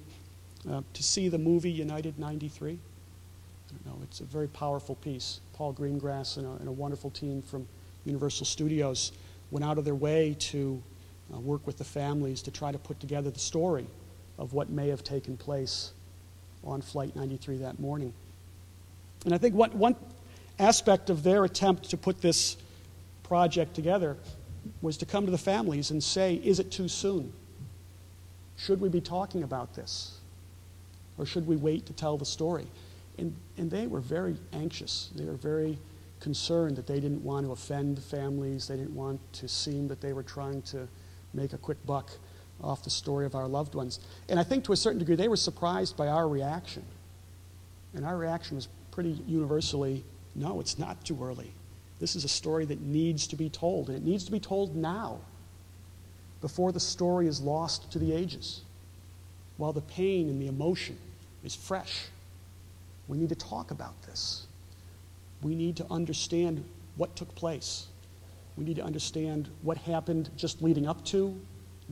see the movie United 93. I don't know, it's a very powerful piece. Paul Greengrass and a wonderful team from Universal Studios went out of their way to work with the families to try to put together the story of what may have taken place on Flight 93 that morning. And I think one aspect of their attempt to put this project together was to come to the families and say, is it too soon? Should we be talking about this? Or should we wait to tell the story? And they were very anxious. They were very concerned that they didn't want to offend families. They didn't want to seem that they were trying to make a quick buck off the story of our loved ones. And I think to a certain degree they were surprised by our reaction. And our reaction was pretty universally, no, it's not too early. This is a story that needs to be told, and it needs to be told now, before the story is lost to the ages, while the pain and the emotion is fresh. We need to talk about this we need to understand what took place. We need to understand what happened just leading up to,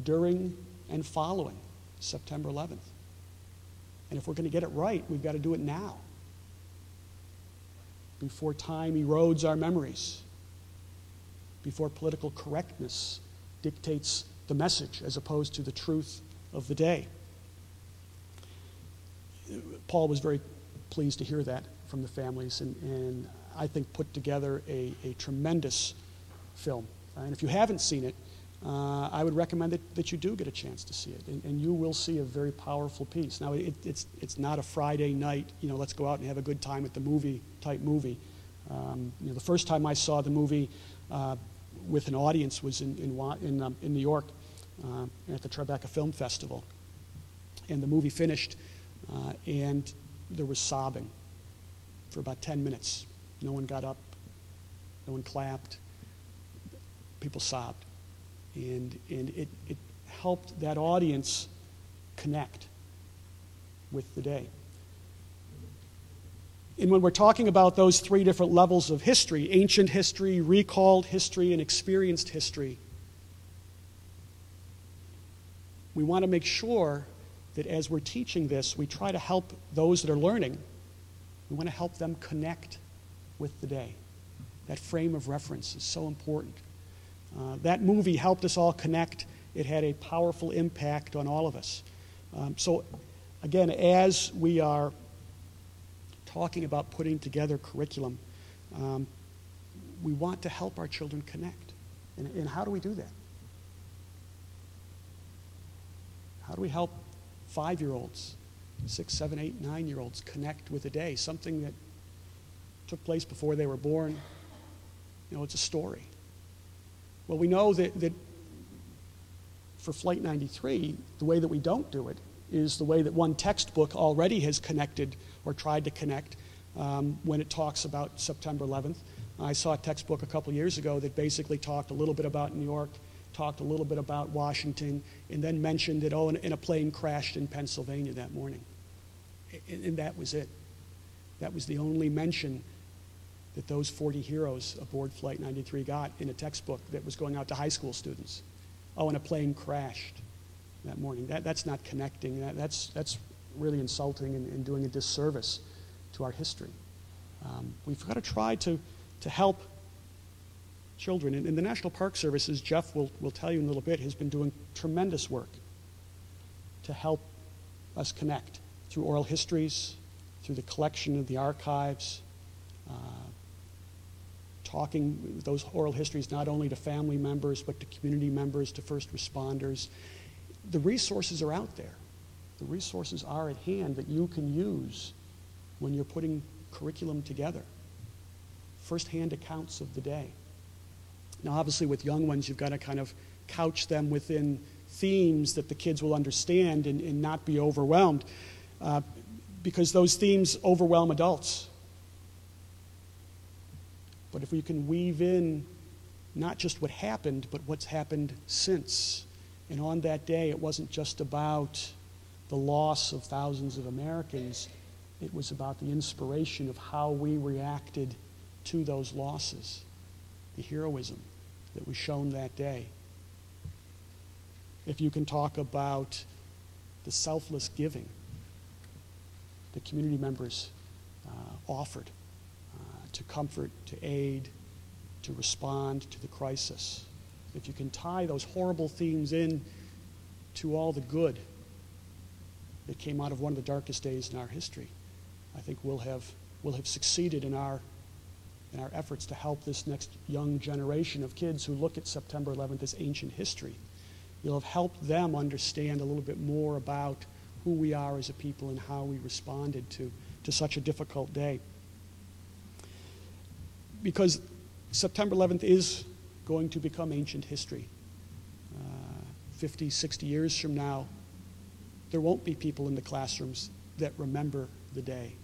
during, and following September 11th. And if we're going to get it right, we've got to do it now, before time erodes our memories, before political correctness dictates the message as opposed to the truth of the day. Paul was very pleased to hear that from the families, and I think put together a tremendous film. And if you haven't seen it, I would recommend that you do get a chance to see it, and you will see a very powerful piece. Now, it's not a Friday night, let's go out and have a good time at the movie type movie. The first time I saw the movie with an audience was in New York at the Tribeca Film Festival, and the movie finished, and there was sobbing for about 10 minutes. No one got up, no one clapped, people sobbed. And it helped that audience connect with the day. And when we're talking about those three different levels of history, ancient history, recalled history, and experienced history, we want to make sure that as we're teaching this, we try to help those that are learning. We want to help them connect with the day. That frame of reference is so important. That movie helped us all connect. It had a powerful impact on all of us. So, again, as we are talking about putting together curriculum, we want to help our children connect. And how do we do that? How do we help 5-year-olds, 6, 7, 8, 9-year-olds connect with the day? Something that took place before they were born. It's a story. Well, we know that for Flight 93, the way that we don't do it is the way that one textbook already has connected or tried to connect when it talks about September 11th. I saw a textbook a couple years ago that basically talked a little bit about New York, talked a little bit about Washington, and then mentioned that, and a plane crashed in Pennsylvania that morning. And that was it. That was the only mention that those 40 heroes aboard Flight 93 got in a textbook that was going out to high school students. And a plane crashed that morning. That's not connecting. That's really insulting and doing a disservice to our history. We've got to try to help children. And the National Park Service, as Jeff will tell you in a little bit, has been doing tremendous work to help us connect through oral histories, through the collection of the archives, talking those oral histories not only to family members, but to community members, to first responders. The resources are out there. The resources are at hand that you can use when you're putting curriculum together. First-hand accounts of the day. Now, obviously, with young ones, you've got to kind of couch them within themes that the kids will understand and not be overwhelmed, because those themes overwhelm adults. But if we can weave in not just what happened, but what's happened since. And on that day, it wasn't just about the loss of thousands of Americans. It was about the inspiration of how we reacted to those losses, the heroism that was shown that day. If you can talk about the selfless giving the community members offered to comfort, to aid, to respond to the crisis. If you can tie those horrible themes in to all the good that came out of one of the darkest days in our history, I think we'll have succeeded in our efforts to help this next young generation of kids who look at September 11th as ancient history. You'll have helped them understand a little bit more about who we are as a people and how we responded to such a difficult day. Because September 11th is going to become ancient history. 50, 60 years from now, there won't be people in the classrooms that remember the day.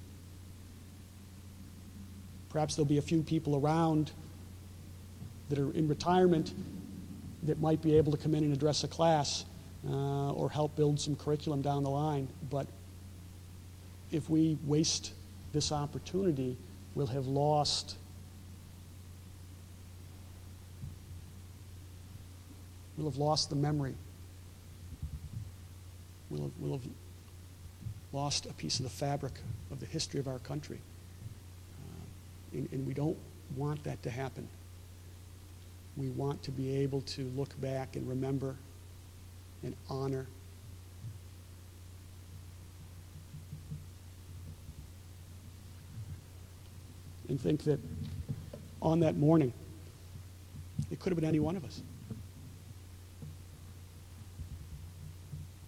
Perhaps there'll be a few people around that are in retirement that might be able to come in and address a class or help build some curriculum down the line. But if we waste this opportunity, will have lost the memory. We'll have lost a piece of the fabric of the history of our country. And we don't want that to happen. We want to be able to look back and remember and honor. And think that on that morning, it could have been any one of us.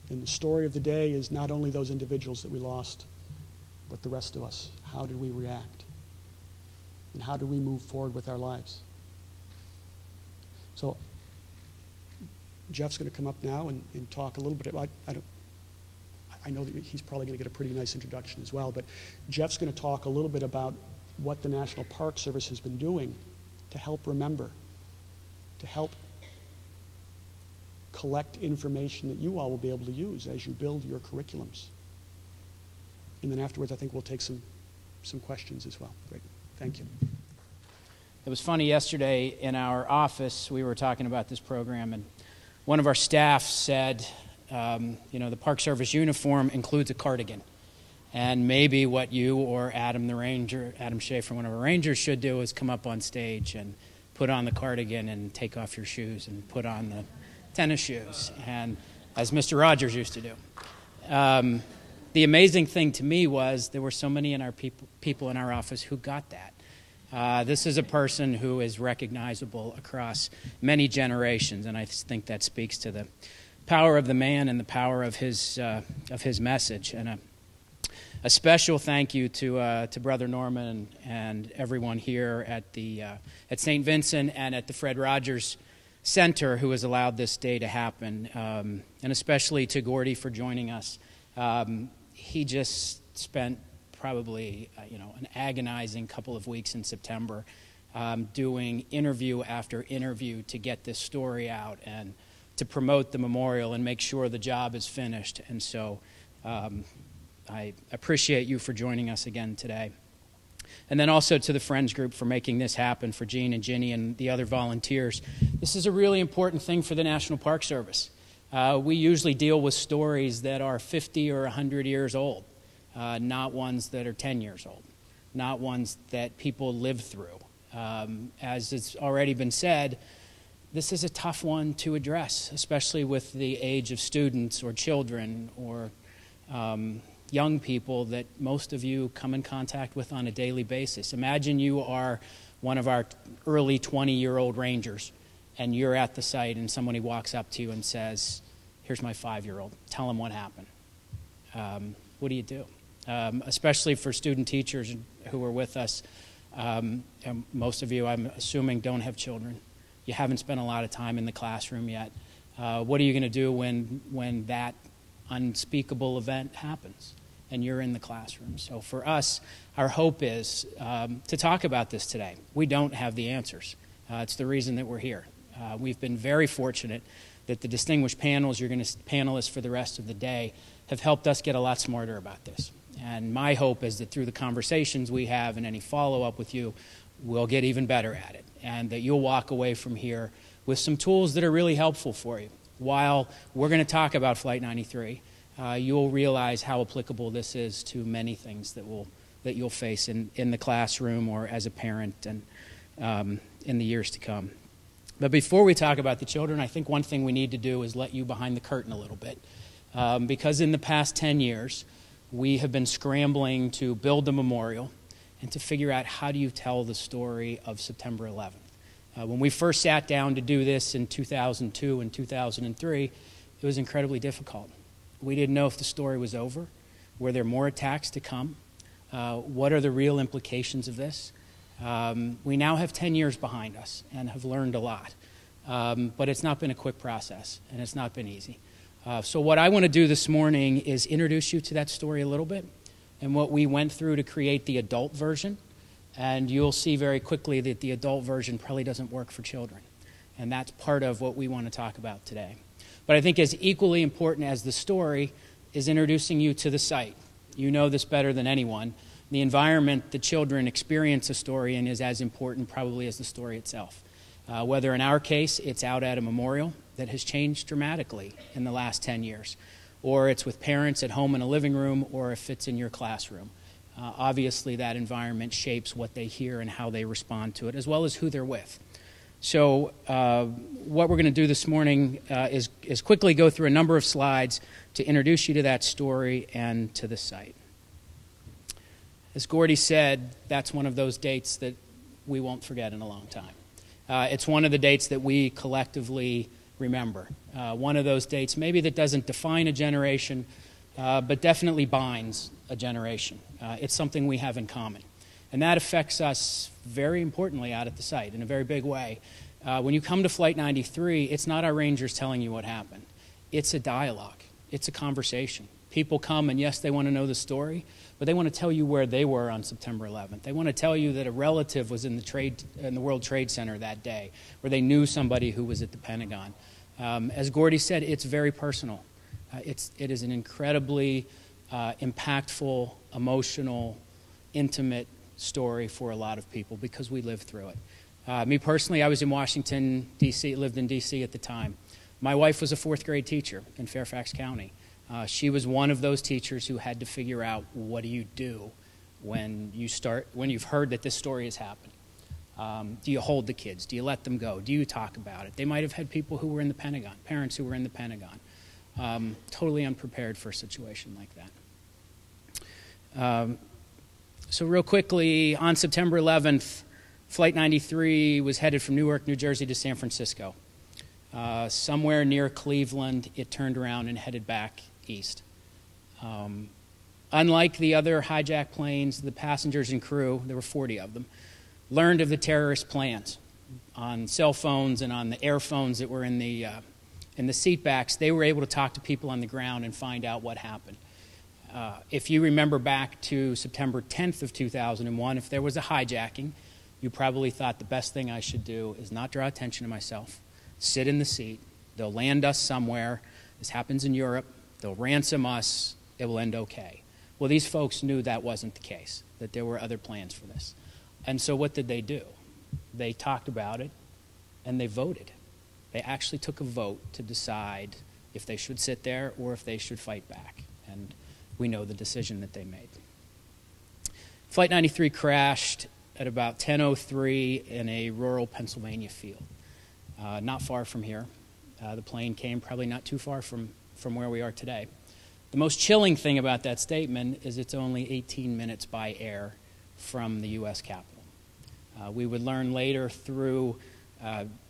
And the story of the day is not only those individuals that we lost, but the rest of us. How did we react? And how do we move forward with our lives? So Jeff's going to come up now and talk a little bit about, I know that he's probably going to get a pretty nice introduction as well, but Jeff's going to talk a little bit about what the National Park Service has been doing to help remember, to help collect information that you all will be able to use as you build your curriculums. And then afterwards, I think we'll take some questions as well. Great. Thank you. It was funny, yesterday in our office, we were talking about this program, and one of our staff said, the Park Service uniform includes a cardigan. And maybe what you or Adam Schaefer, one of our rangers, should do is come up on stage and put on the cardigan and take off your shoes and put on the tennis shoes, and as Mr. Rogers used to do. The amazing thing to me was there were so many in our people in our office who got that. This is a person who is recognizable across many generations, and I think that speaks to the power of the man and the power of his message. And a special thank you to Brother Norman and everyone here at St. Vincent and at the Fred Rogers Center who has allowed this day to happen, and especially to Gordy for joining us. He just spent probably an agonizing couple of weeks in September doing interview after interview to get this story out and to promote the memorial and make sure the job is finished. And so I appreciate you for joining us again today. And then also to the Friends Group for making this happen, for Gene and Ginny and the other volunteers. This is a really important thing for the National Park Service. We usually deal with stories that are 50 or 100 years old, not ones that are 10 years old, not ones that people live through. As it's already been said, this is a tough one to address, especially with the age of students or children or young people that most of you come in contact with on a daily basis. Imagine you are one of our early 20-year-old rangers, and you're at the site and somebody walks up to you and says, here's my 5-year-old, tell him what happened. What do you do? Especially for student teachers who are with us. And most of you, I'm assuming, don't have children. You haven't spent a lot of time in the classroom yet. What are you going to do when that unspeakable event happens and you're in the classroom? So for us, our hope is to talk about this today. We don't have the answers. It's the reason that we're here. We've been very fortunate that the distinguished panelists for the rest of the day have helped us get a lot smarter about this. And my hope is that through the conversations we have and any follow-up with you, we'll get even better at it, and that you'll walk away from here with some tools that are really helpful for you. While we're going to talk about Flight 93, you'll realize how applicable this is to many things that you'll face in the classroom or as a parent and in the years to come. But before we talk about the children, I think one thing we need to do is let you behind the curtain a little bit. Because in the past 10 years, we have been scrambling to build the memorial and to figure out how do you tell the story of September 11th. When we first sat down to do this in 2002 and 2003, it was incredibly difficult. We didn't know if the story was over. Were there more attacks to come? What are the real implications of this? We now have 10 years behind us and have learned a lot. But it's not been a quick process, and it's not been easy. So what I want to do this morning is introduce you to that story a little bit and what we went through to create the adult version. And you'll see very quickly that the adult version probably doesn't work for children. And that's part of what we want to talk about today. But I think as equally important as the story is introducing you to the site. You know this better than anyone, The environment the children experience a story in is as important probably as the story itself. Whether in our case it's out at a memorial that has changed dramatically in the last 10 years, or it's with parents at home in a living room, or if it's in your classroom. Obviously that environment shapes what they hear and how they respond to it, as well as who they're with. So what we're going to do this morning is quickly go through a number of slides to introduce you to that story and to the site. As Gordy said, that's one of those dates that we won't forget in a long time. It's one of the dates that we collectively remember. One of those dates maybe that doesn't define a generation, but definitely binds a generation. It's something we have in common. And that affects us very importantly out at the site in a very big way. When you come to Flight 93, it's not our rangers telling you what happened. It's a dialogue. It's a conversation. People come and yes, they want to know the story, but they want to tell you where they were on September 11th. They want to tell you that a relative was in the World Trade Center that day, or they knew somebody who was at the Pentagon. As Gordy said, it's very personal. It is an incredibly impactful, emotional, intimate story for a lot of people because we lived through it. Me personally, I was in Washington, D.C., lived in D.C. at the time. My wife was a fourth grade teacher in Fairfax County. She was one of those teachers who had to figure out what do you do when you've heard that this story has happened. Do you hold the kids? Do you let them go? Do you talk about it? They might have had people who were in the Pentagon, parents who were in the Pentagon. Totally unprepared for a situation like that. So real quickly, on September 11th, Flight 93 was headed from Newark, New Jersey to San Francisco. Somewhere near Cleveland, it turned around and headed back east. Unlike the other hijacked planes, the passengers and crew, there were 40 of them, learned of the terrorist plans on cell phones and on the air phones that were in the seat backs. They were able to talk to people on the ground and find out what happened. If you remember back to September 10th of 2001, if there was a hijacking, you probably thought the best thing I should do is not draw attention to myself, sit in the seat, they'll land us somewhere. This happens in Europe. They'll ransom us. It will end okay. Well, these folks knew that wasn't the case, that there were other plans for this. And so what did they do? They talked about it, and they voted. They actually took a vote to decide if they should sit there or if they should fight back. And we know the decision that they made. Flight 93 crashed at about 10:03 in a rural Pennsylvania field. Not far from here. The plane came probably not too far from where we are today. The most chilling thing about that statement is it's only 18 minutes by air from the U.S. Capitol. We would learn later through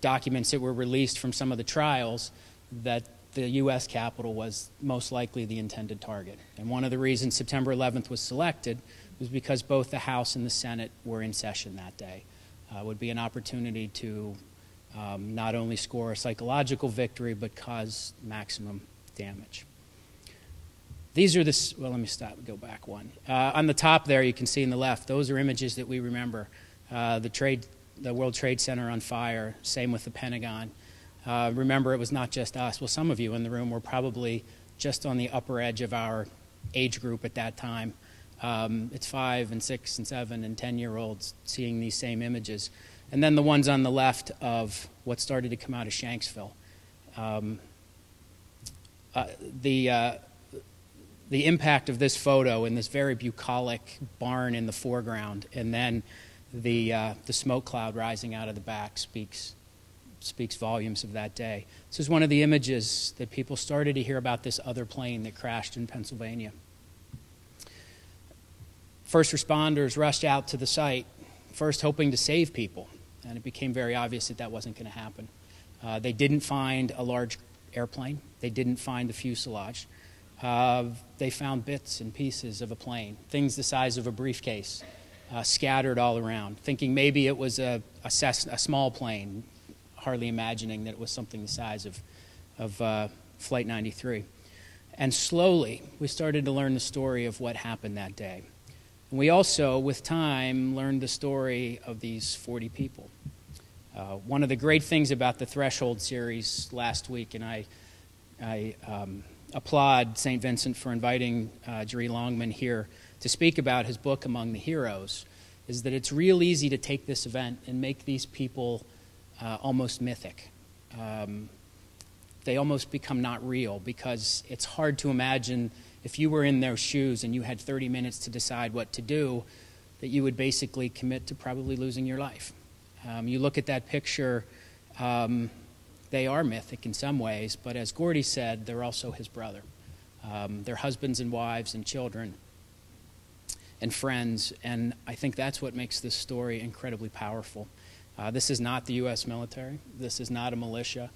documents that were released from some of the trials that the U.S. Capitol was most likely the intended target. And one of the reasons September 11th was selected was because both the House and the Senate were in session that day. It would be an opportunity to not only score a psychological victory, but cause maximum damage. These are well, let me go back one. On the top there, you can see in the left, those are images that we remember. The World Trade Center on fire, same with the Pentagon. Remember, it was not just us. Well, some of you in the room were probably just on the upper edge of our age group at that time. It's 5 and 6 and 7 and 10-year-olds seeing these same images. And then the ones on the left of what started to come out of Shanksville. The impact of this photo in this very bucolic barn in the foreground, and then the smoke cloud rising out of the back speaks volumes of that day. This is one of the images that people started to hear about this other plane that crashed in Pennsylvania. First responders rushed out to the site, first hoping to save people, and it became very obvious that that wasn't going to happen. They didn't find a large airplane. They didn't find the fuselage. They found bits and pieces of a plane, things the size of a briefcase, scattered all around, thinking maybe it was a small plane, hardly imagining that it was something the size of Flight 93. And slowly, we started to learn the story of what happened that day. And we also, with time, learned the story of these 40 people. One of the great things about the Threshold series last week, and I applaud St. Vincent for inviting Jerry Longman here to speak about his book, Among the Heroes, is that it's real easy to take this event and make these people almost mythic. They almost become not real, because it's hard to imagine if you were in their shoes and you had 30 minutes to decide what to do, that you would basically commit to probably losing your life. You look at that picture, they are mythic in some ways, but as Gordy said, they're also his brother. They're husbands and wives and children and friends, and I think that's what makes this story incredibly powerful. This is not the U.S. military. This is not a militia.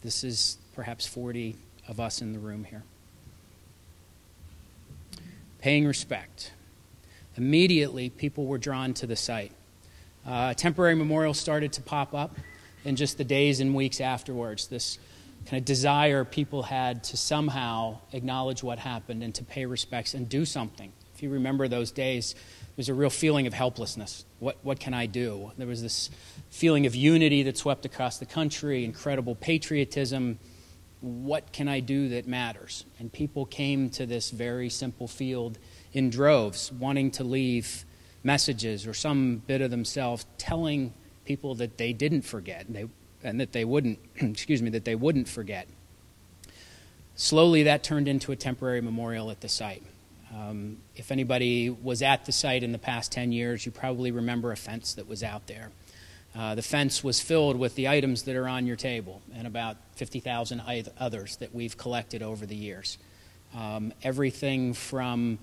This is perhaps 40 of us in the room here. Paying respect. Immediately, people were drawn to the site. A temporary memorial started to pop up in just the days and weeks afterwards. This kind of desire people had to somehow acknowledge what happened and to pay respects and do something. If you remember those days, there's a real feeling of helplessness. What can I do? There was this feeling of unity that swept across the country, incredible patriotism. What can I do that matters? And people came to this very simple field in droves, wanting to leave messages or some bit of themselves, telling people that they didn't forget and that they wouldn't, that they wouldn't forget. Slowly, that turned into a temporary memorial at the site. If anybody was at the site in the past 10 years, you probably remember a fence that was out there. The fence was filled with the items that are on your table and about 50,000 others that we've collected over the years. Everything from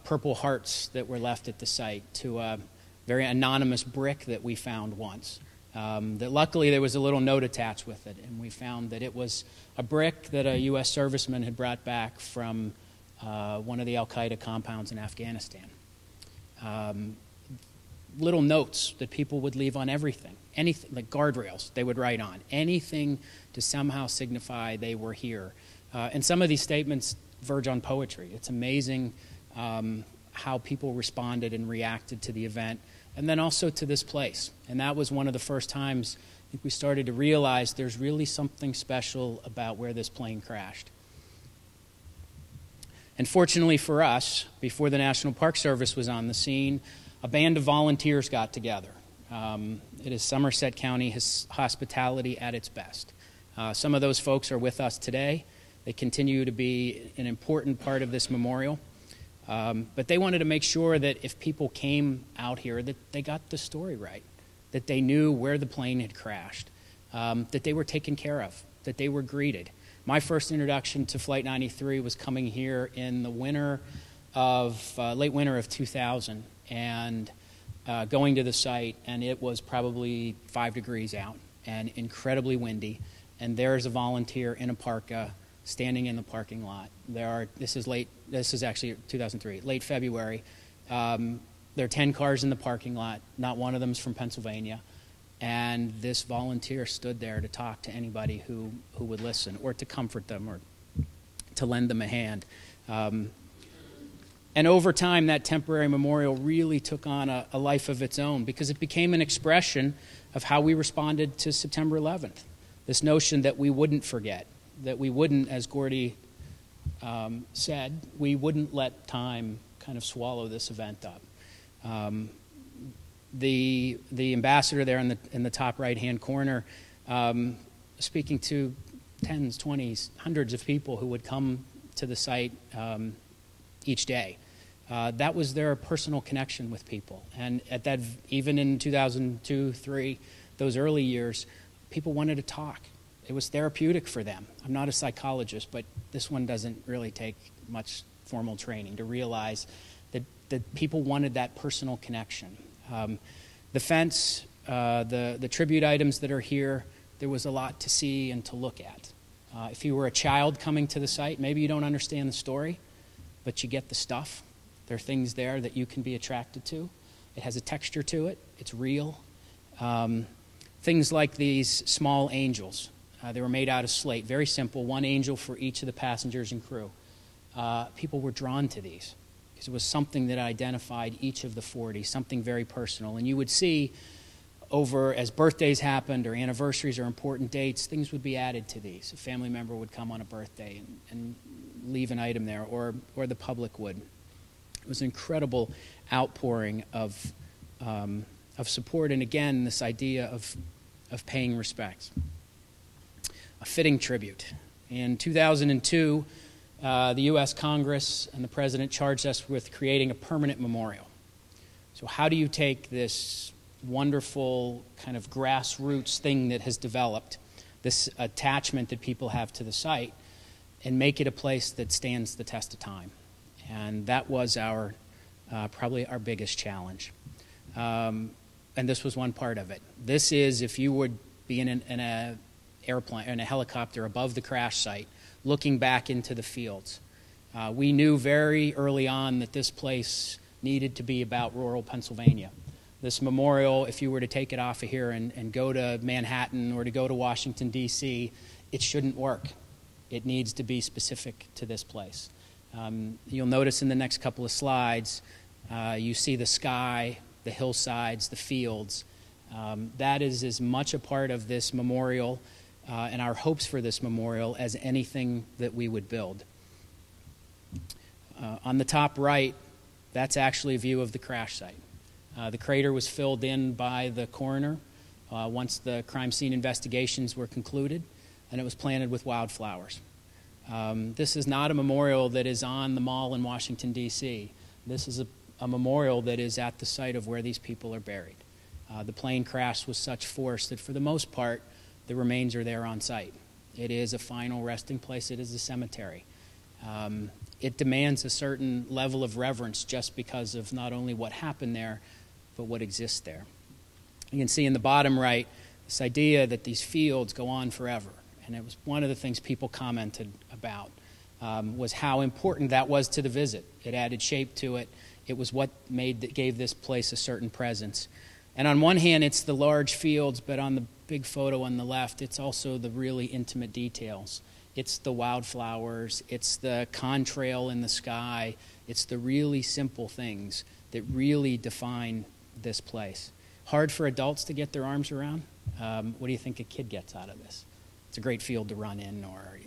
Purple Hearts that were left at the site to a very anonymous brick that we found once. That luckily there was a little note attached with it, and we found that it was a brick that a U.S. serviceman had brought back from one of the al-Qaeda compounds in Afghanistan. Little notes that people would leave on everything, anything like guardrails they would write on, anything to somehow signify they were here. And some of these statements verge on poetry. It's amazing how people responded and reacted to the event, and then also to this place. And that was one of the first times I think we started to realize there's really something special about where this plane crashed. And fortunately for us, before the National Park Service was on the scene, a band of volunteers got together. It is Somerset County hospitality at its best. Some of those folks are with us today. They continue to be an important part of this memorial. But they wanted to make sure that if people came out here, that they got the story right, that they knew where the plane had crashed, that they were taken care of, that they were greeted. My first introduction to Flight 93 was coming here in the late winter of 2000, and going to the site, and it was probably 5 degrees out and incredibly windy, and there's a volunteer in a parka standing in the parking lot. This is actually 2003, late February. There are 10 cars in the parking lot. Not one of them is from Pennsylvania. And this volunteer stood there to talk to anybody who would listen, or to comfort them, or to lend them a hand. And over time, that temporary memorial really took on a life of its own, because it became an expression of how we responded to September 11th. This notion that we wouldn't forget, that we wouldn't, as Gordy said, we wouldn't let time kind of swallow this event up. The ambassador there in the top right-hand corner, speaking to tens, 20s, hundreds of people who would come to the site each day. That was their personal connection with people. And at that, even in 2002, 2003, those early years, people wanted to talk. It was therapeutic for them. I'm not a psychologist, but this one doesn't really take much formal training to realize that people wanted that personal connection. The fence, the tribute items that are here, there was a lot to see and to look at. If you were a child coming to the site, maybe you don't understand the story, but you get the stuff. There are things there that you can be attracted to. It has a texture to it. It's real. Things like these small angels. They were made out of slate, very simple, one angel for each of the passengers and crew. People were drawn to these because it was something that identified each of the 40, something very personal. And you would see as birthdays happened or anniversaries or important dates, things would be added to these. A family member would come on a birthday and leave an item there, or the public would. It was an incredible outpouring of support, and again, this idea of paying respects. A fitting tribute. In 2002, the U.S. Congress and the President charged us with creating a permanent memorial. So how do you take this wonderful kind of grassroots thing that has developed, this attachment that people have to the site, and make it a place that stands the test of time? And that was our probably our biggest challenge. And this was one part of it. This is, if you would be in a airplane, in a helicopter above the crash site, looking back into the fields. We knew very early on that this place needed to be about rural Pennsylvania. This memorial, if you were to take it off of here and go to Manhattan or to go to Washington, D.C., it shouldn't work. It needs to be specific to this place. You'll notice in the next couple of slides, you see the sky, the hillsides, the fields. That is as much a part of this memorial and our hopes for this memorial as anything that we would build. On the top right, that's actually a view of the crash site. The crater was filled in by the coroner once the crime scene investigations were concluded, and it was planted with wildflowers. This is not a memorial that is on the mall in Washington, D.C. This is a memorial that is at the site of where these people are buried. The plane crashed with such force that for the most part, the remains are there on site. It is a final resting place. It is a cemetery. It demands a certain level of reverence just because of not only what happened there, but what exists there. You can see in the bottom right, this idea that these fields go on forever. And it was one of the things people commented about, was how important that was to the visit. It added shape to it. It was what gave this place a certain presence. And on one hand, it's the large fields, but on the big photo on the left, it's also the really intimate details. It's the wildflowers, it's the contrail in the sky, it's the really simple things that really define this place. Hard for adults to get their arms around. What do you think a kid gets out of this? It's a great field to run in, or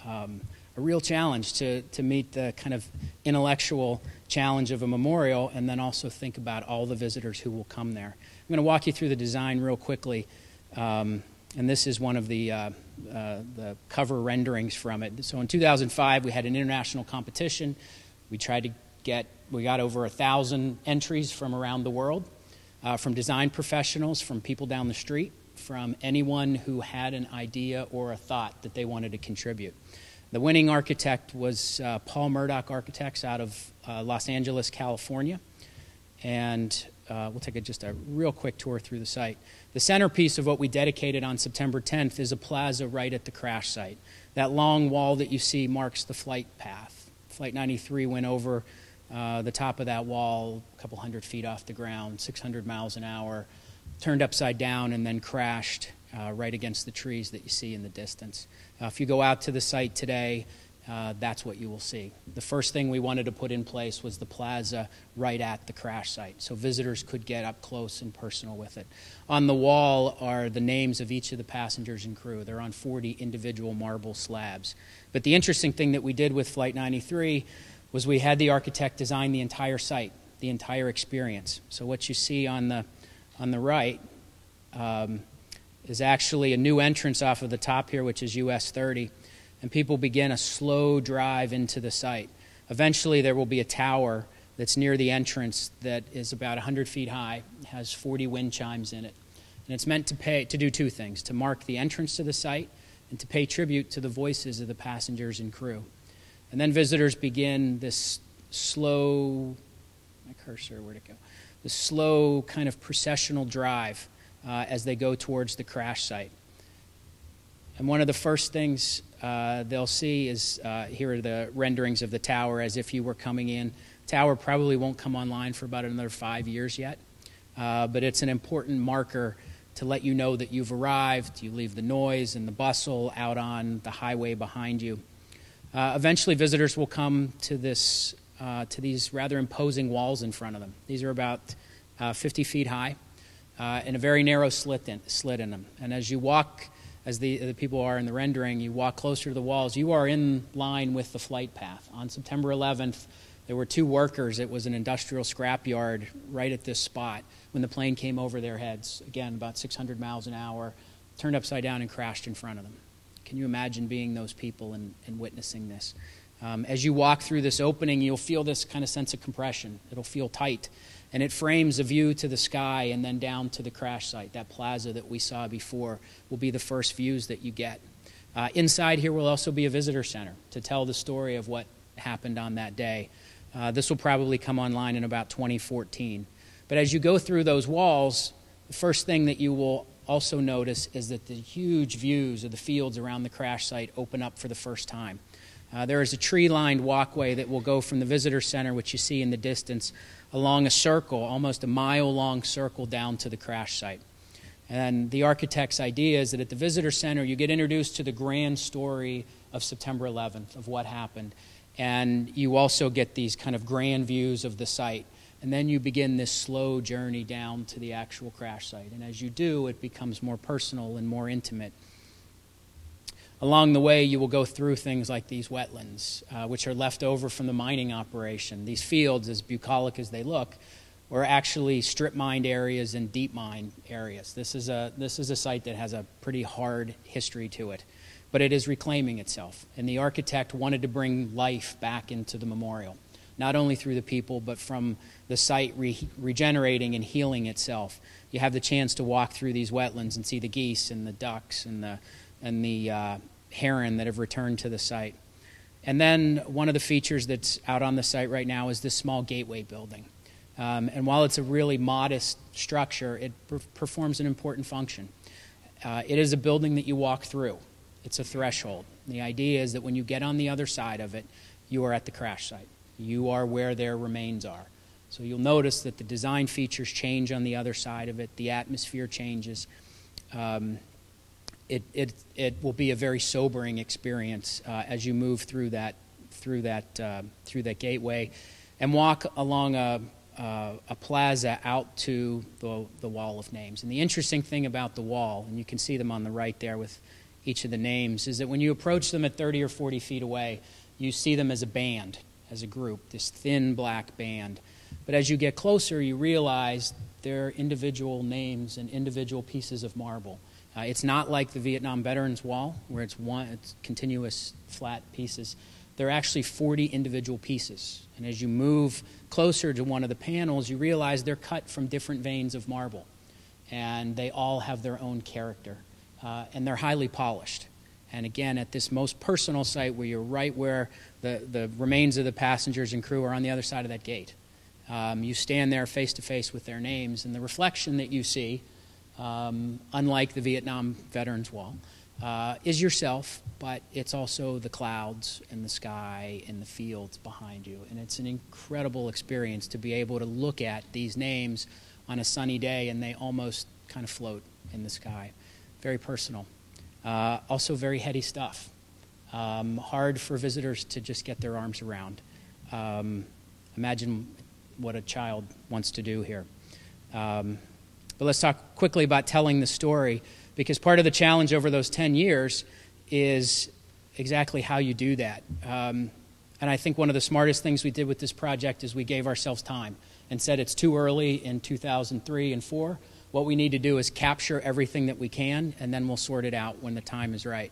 a real challenge to meet the kind of intellectual challenge of a memorial, and then also think about all the visitors who will come there. I'm going to walk you through the design real quickly, and this is one of the cover renderings from it. So in 2005, we had an international competition. We got over 1,000 entries from around the world, from design professionals, from people down the street, from anyone who had an idea or a thought that they wanted to contribute. The winning architect was Paul Murdoch Architects out of Los Angeles, California. And we'll take just a real quick tour through the site. The centerpiece of what we dedicated on September 10th is a plaza right at the crash site. That long wall that you see marks the flight path. Flight 93 went over the top of that wall a couple hundred feet off the ground, 600 miles an hour, turned upside down, and then crashed right against the trees that you see in the distance. If you go out to the site today, that's what you will see. The first thing we wanted to put in place was the plaza right at the crash site, so visitors could get up close and personal with it. On the wall are the names of each of the passengers and crew. They're on 40 individual marble slabs. But the interesting thing that we did with Flight 93 was we had the architect design the entire site, the entire experience. So what you see on the right is actually a new entrance off of the top here, which is US 30. And people begin a slow drive into the site. Eventually, there will be a tower that's near the entrance that is about 100 feet high, has 40 wind chimes in it. And it's meant to do two things: to mark the entrance to the site and to pay tribute to the voices of the passengers and crew. And then visitors begin this slow, my cursor, where'd it go? The slow kind of processional drive as they go towards the crash site. And one of the first things they'll see is, here are the renderings of the tower as if you were coming in. Tower probably won't come online for about another 5 years yet, but it's an important marker to let you know that you've arrived. You leave the noise and the bustle out on the highway behind you. Eventually, visitors will come to these rather imposing walls in front of them. These are about 50 feet high and a very narrow slit in them. And as you walk, as the people are in the rendering, you walk closer to the walls, you are in line with the flight path. On September 11th, There were 2 workers. It was an industrial scrapyard right at this spot when the plane came over their heads, again, about 600 miles an hour, turned upside down and crashed in front of them. Can you imagine being those people and witnessing this? As you walk through this opening, you'll feel this kind of sense of compression. It'll feel tight, and it frames a view to the sky and then down to the crash site. That plaza that we saw before will be the first views that you get. Inside here will also be a visitor center to tell the story of what happened on that day. This will probably come online in about 2014. But as you go through those walls, the first thing that you will also notice is that the huge views of the fields around the crash site open up for the first time. There is a tree-lined walkway that will go from the visitor center, which you see in the distance, along a circle, almost a mile-long circle down to the crash site. And the architect's idea is that at the visitor center, you get introduced to the grand story of September 11th, of what happened. And you also get these kind of grand views of the site. And then you begin this slow journey down to the actual crash site. And as you do, it becomes more personal and more intimate. Along the way, you will go through things like these wetlands, which are left over from the mining operation. These fields, as bucolic as they look, were actually strip-mined areas and deep-mined areas. This is a site that has a pretty hard history to it, but it is reclaiming itself. And the architect wanted to bring life back into the memorial, not only through the people, but from the site regenerating and healing itself. You have the chance to walk through these wetlands and see the geese and the ducks and the heron that have returned to the site. And then one of the features that's out on the site right now is this small gateway building. And while it's a really modest structure, it performs an important function. It is a building that you walk through. It's a threshold. The idea is that when you get on the other side of it, you are at the crash site. You are where their remains are. So you'll notice that the design features change on the other side of it. The atmosphere changes. It will be a very sobering experience as you move through that gateway and walk along a plaza out to the wall of names. And the interesting thing about the wall, and you can see them on the right there with each of the names, is that when you approach them at 30 or 40 feet away, you see them as a band, as a group, this thin black band. But as you get closer, you realize they're individual names and individual pieces of marble. It's not like the Vietnam Veterans Wall, where it's continuous flat pieces. They're actually 40 individual pieces. And as you move closer to one of the panels, you realize they're cut from different veins of marble. And they all have their own character. And they're highly polished. And again, at this most personal site where you're right where the remains of the passengers and crew are on the other side of that gate. You stand there face to face with their names, and the reflection that you see, unlike the Vietnam Veterans Wall, is yourself, but it's also the clouds and the sky and the fields behind you. And it's an incredible experience to be able to look at these names on a sunny day, and they almost kind of float in the sky. Very personal. Also very heady stuff. Hard for visitors to just get their arms around. Imagine what a child wants to do here. But let's talk quickly about telling the story, because part of the challenge over those 10 years is exactly how you do that. And I think one of the smartest things we did with this project is we gave ourselves time and said it's too early in 2003 and 2004. What we need to do is capture everything that we can, and then we'll sort it out when the time is right.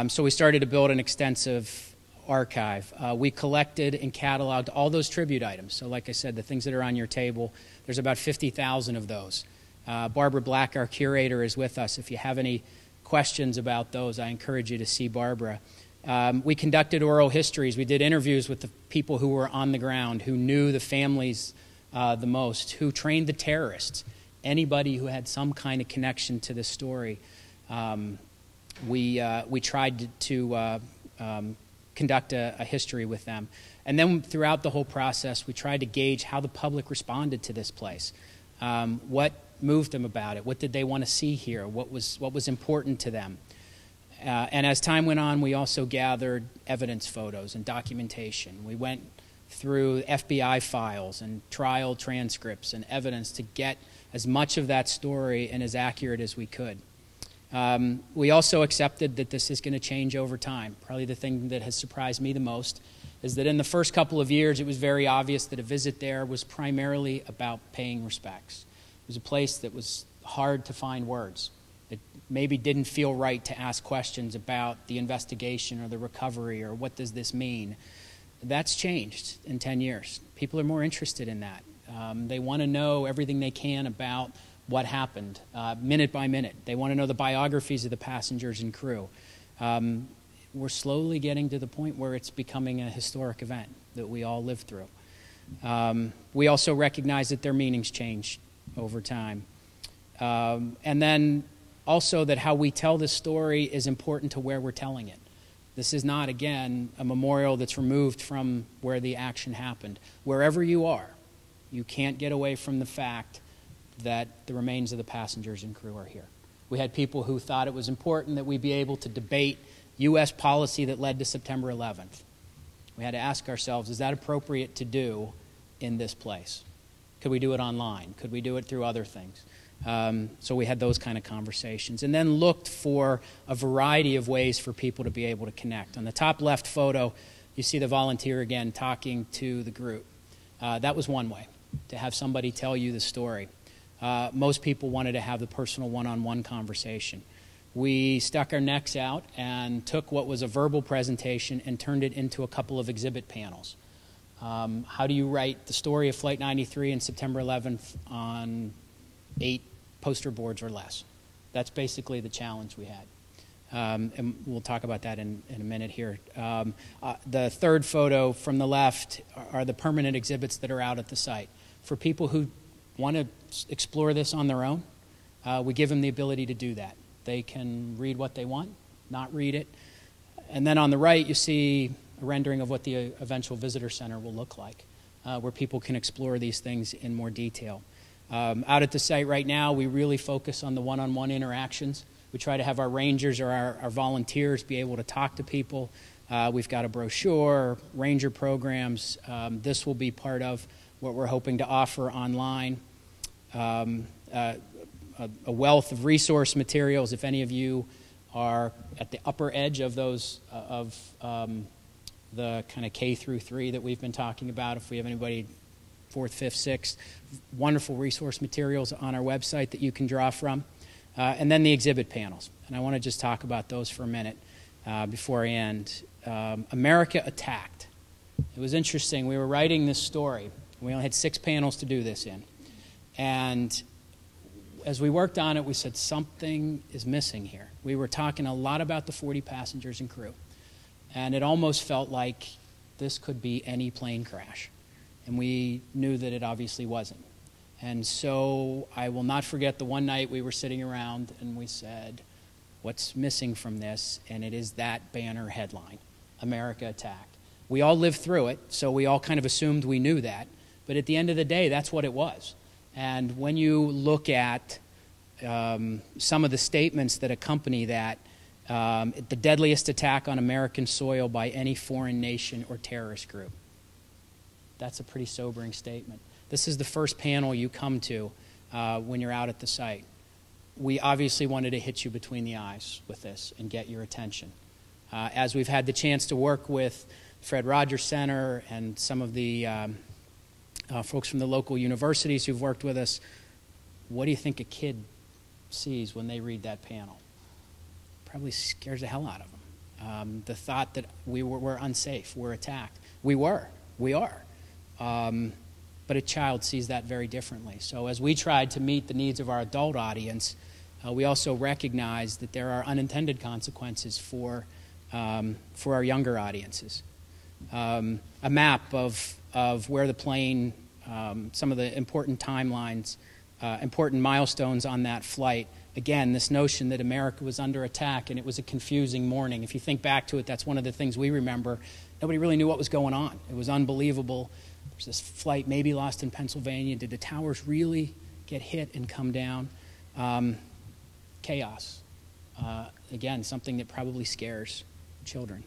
So we started to build an extensive archive. We collected and cataloged all those tribute items. So like I said, the things that are on your table, there's about 50,000 of those. Barbara Black, our curator, is with us. If you have any questions about those, I encourage you to see Barbara. We conducted oral histories. We did interviews with the people who were on the ground, who knew the families the most, who trained the terrorists, anybody who had some kind of connection to this story. We tried to conduct a history with them. And then throughout the whole process, we tried to gauge how the public responded to this place. What moved them about it? What did they want to see here? What was important to them? And as time went on, we also gathered evidence photos and documentation. We went through FBI files and trial transcripts and evidence to get as much of that story and as accurate as we could. We also accepted that this is going to change over time. Probably the thing that has surprised me the most is that in the first couple of years, it was very obvious that a visit there was primarily about paying respects. It was a place that was hard to find words. It maybe didn't feel right to ask questions about the investigation or the recovery or what does this mean. That's changed in 10 years. People are more interested in that. They want to know everything they can about what happened, minute by minute. They want to know the biographies of the passengers and crew. We're slowly getting to the point where it's becoming a historic event that we all live through. We also recognize that their meanings change over time. And then also that how we tell this story is important to where we're telling it. This is not, again, a memorial that's removed from where the action happened. Wherever you are, you can't get away from the fact that the remains of the passengers and crew are here. We had people who thought it was important that we be able to debate U.S. policy that led to September 11th. We had to ask ourselves, is that appropriate to do in this place? Could we do it online? Could we do it through other things? So we had those kind of conversations, and then looked for a variety of ways for people to be able to connect. On the top left photo, you see the volunteer again talking to the group. That was one way, to have somebody tell you the story. Most people wanted to have the personal one-on-one conversation. We stuck our necks out and took what was a verbal presentation and turned it into a couple of exhibit panels. How do you write the story of Flight 93 and September 11th on 8 poster boards or less? That's basically the challenge we had. And we'll talk about that in a minute here. The third photo from the left are the permanent exhibits that are out at the site. For people who want to explore this on their own, we give them the ability to do that. They can read what they want, not read it. And then on the right, you see a rendering of what the eventual visitor center will look like, where people can explore these things in more detail. Out at the site right now, we really focus on the one-on-one interactions. We try to have our rangers or our volunteers be able to talk to people. We've got a brochure, ranger programs. This will be part of what we're hoping to offer online. A wealth of resource materials. If any of you are at the upper edge of those, the kind of K through 3 that we've been talking about, if we have anybody 4th, 5th, 6th, wonderful resource materials on our website that you can draw from. And then the exhibit panels. And I want to just talk about those for a minute before I end. America Attacked. It was interesting. We were writing this story. We only had 6 panels to do this in. And as we worked on it, we said something is missing here. We were talking a lot about the 40 passengers and crew. And it almost felt like this could be any plane crash. And we knew that it obviously wasn't. And so I will not forget the one night we were sitting around and we said, what's missing from this? And it is that banner headline, America Attacked. We all lived through it, so we all kind of assumed we knew that. But at the end of the day, that's what it was. And when you look at some of the statements that accompany that, the deadliest attack on American soil by any foreign nation or terrorist group, that's a pretty sobering statement. This is the first panel you come to when you're out at the site. We obviously wanted to hit you between the eyes with this and get your attention. As we've had the chance to work with Fred Rogers Center and some of the folks from the local universities who've worked with us, what do you think a kid sees when they read that panel? Probably scares the hell out of them. The thought that we're unsafe, we're attacked. We are. But a child sees that very differently. So as we tried to meet the needs of our adult audience, we also recognized that there are unintended consequences for our younger audiences. A map of where the plane, some of the important timelines, important milestones on that flight. Again, this notion that America was under attack and it was a confusing morning. If you think back to it, that's one of the things we remember. Nobody really knew what was going on. It was unbelievable. There's this flight maybe lost in Pennsylvania. Did the towers really get hit and come down? Chaos. Again, something that probably scares children.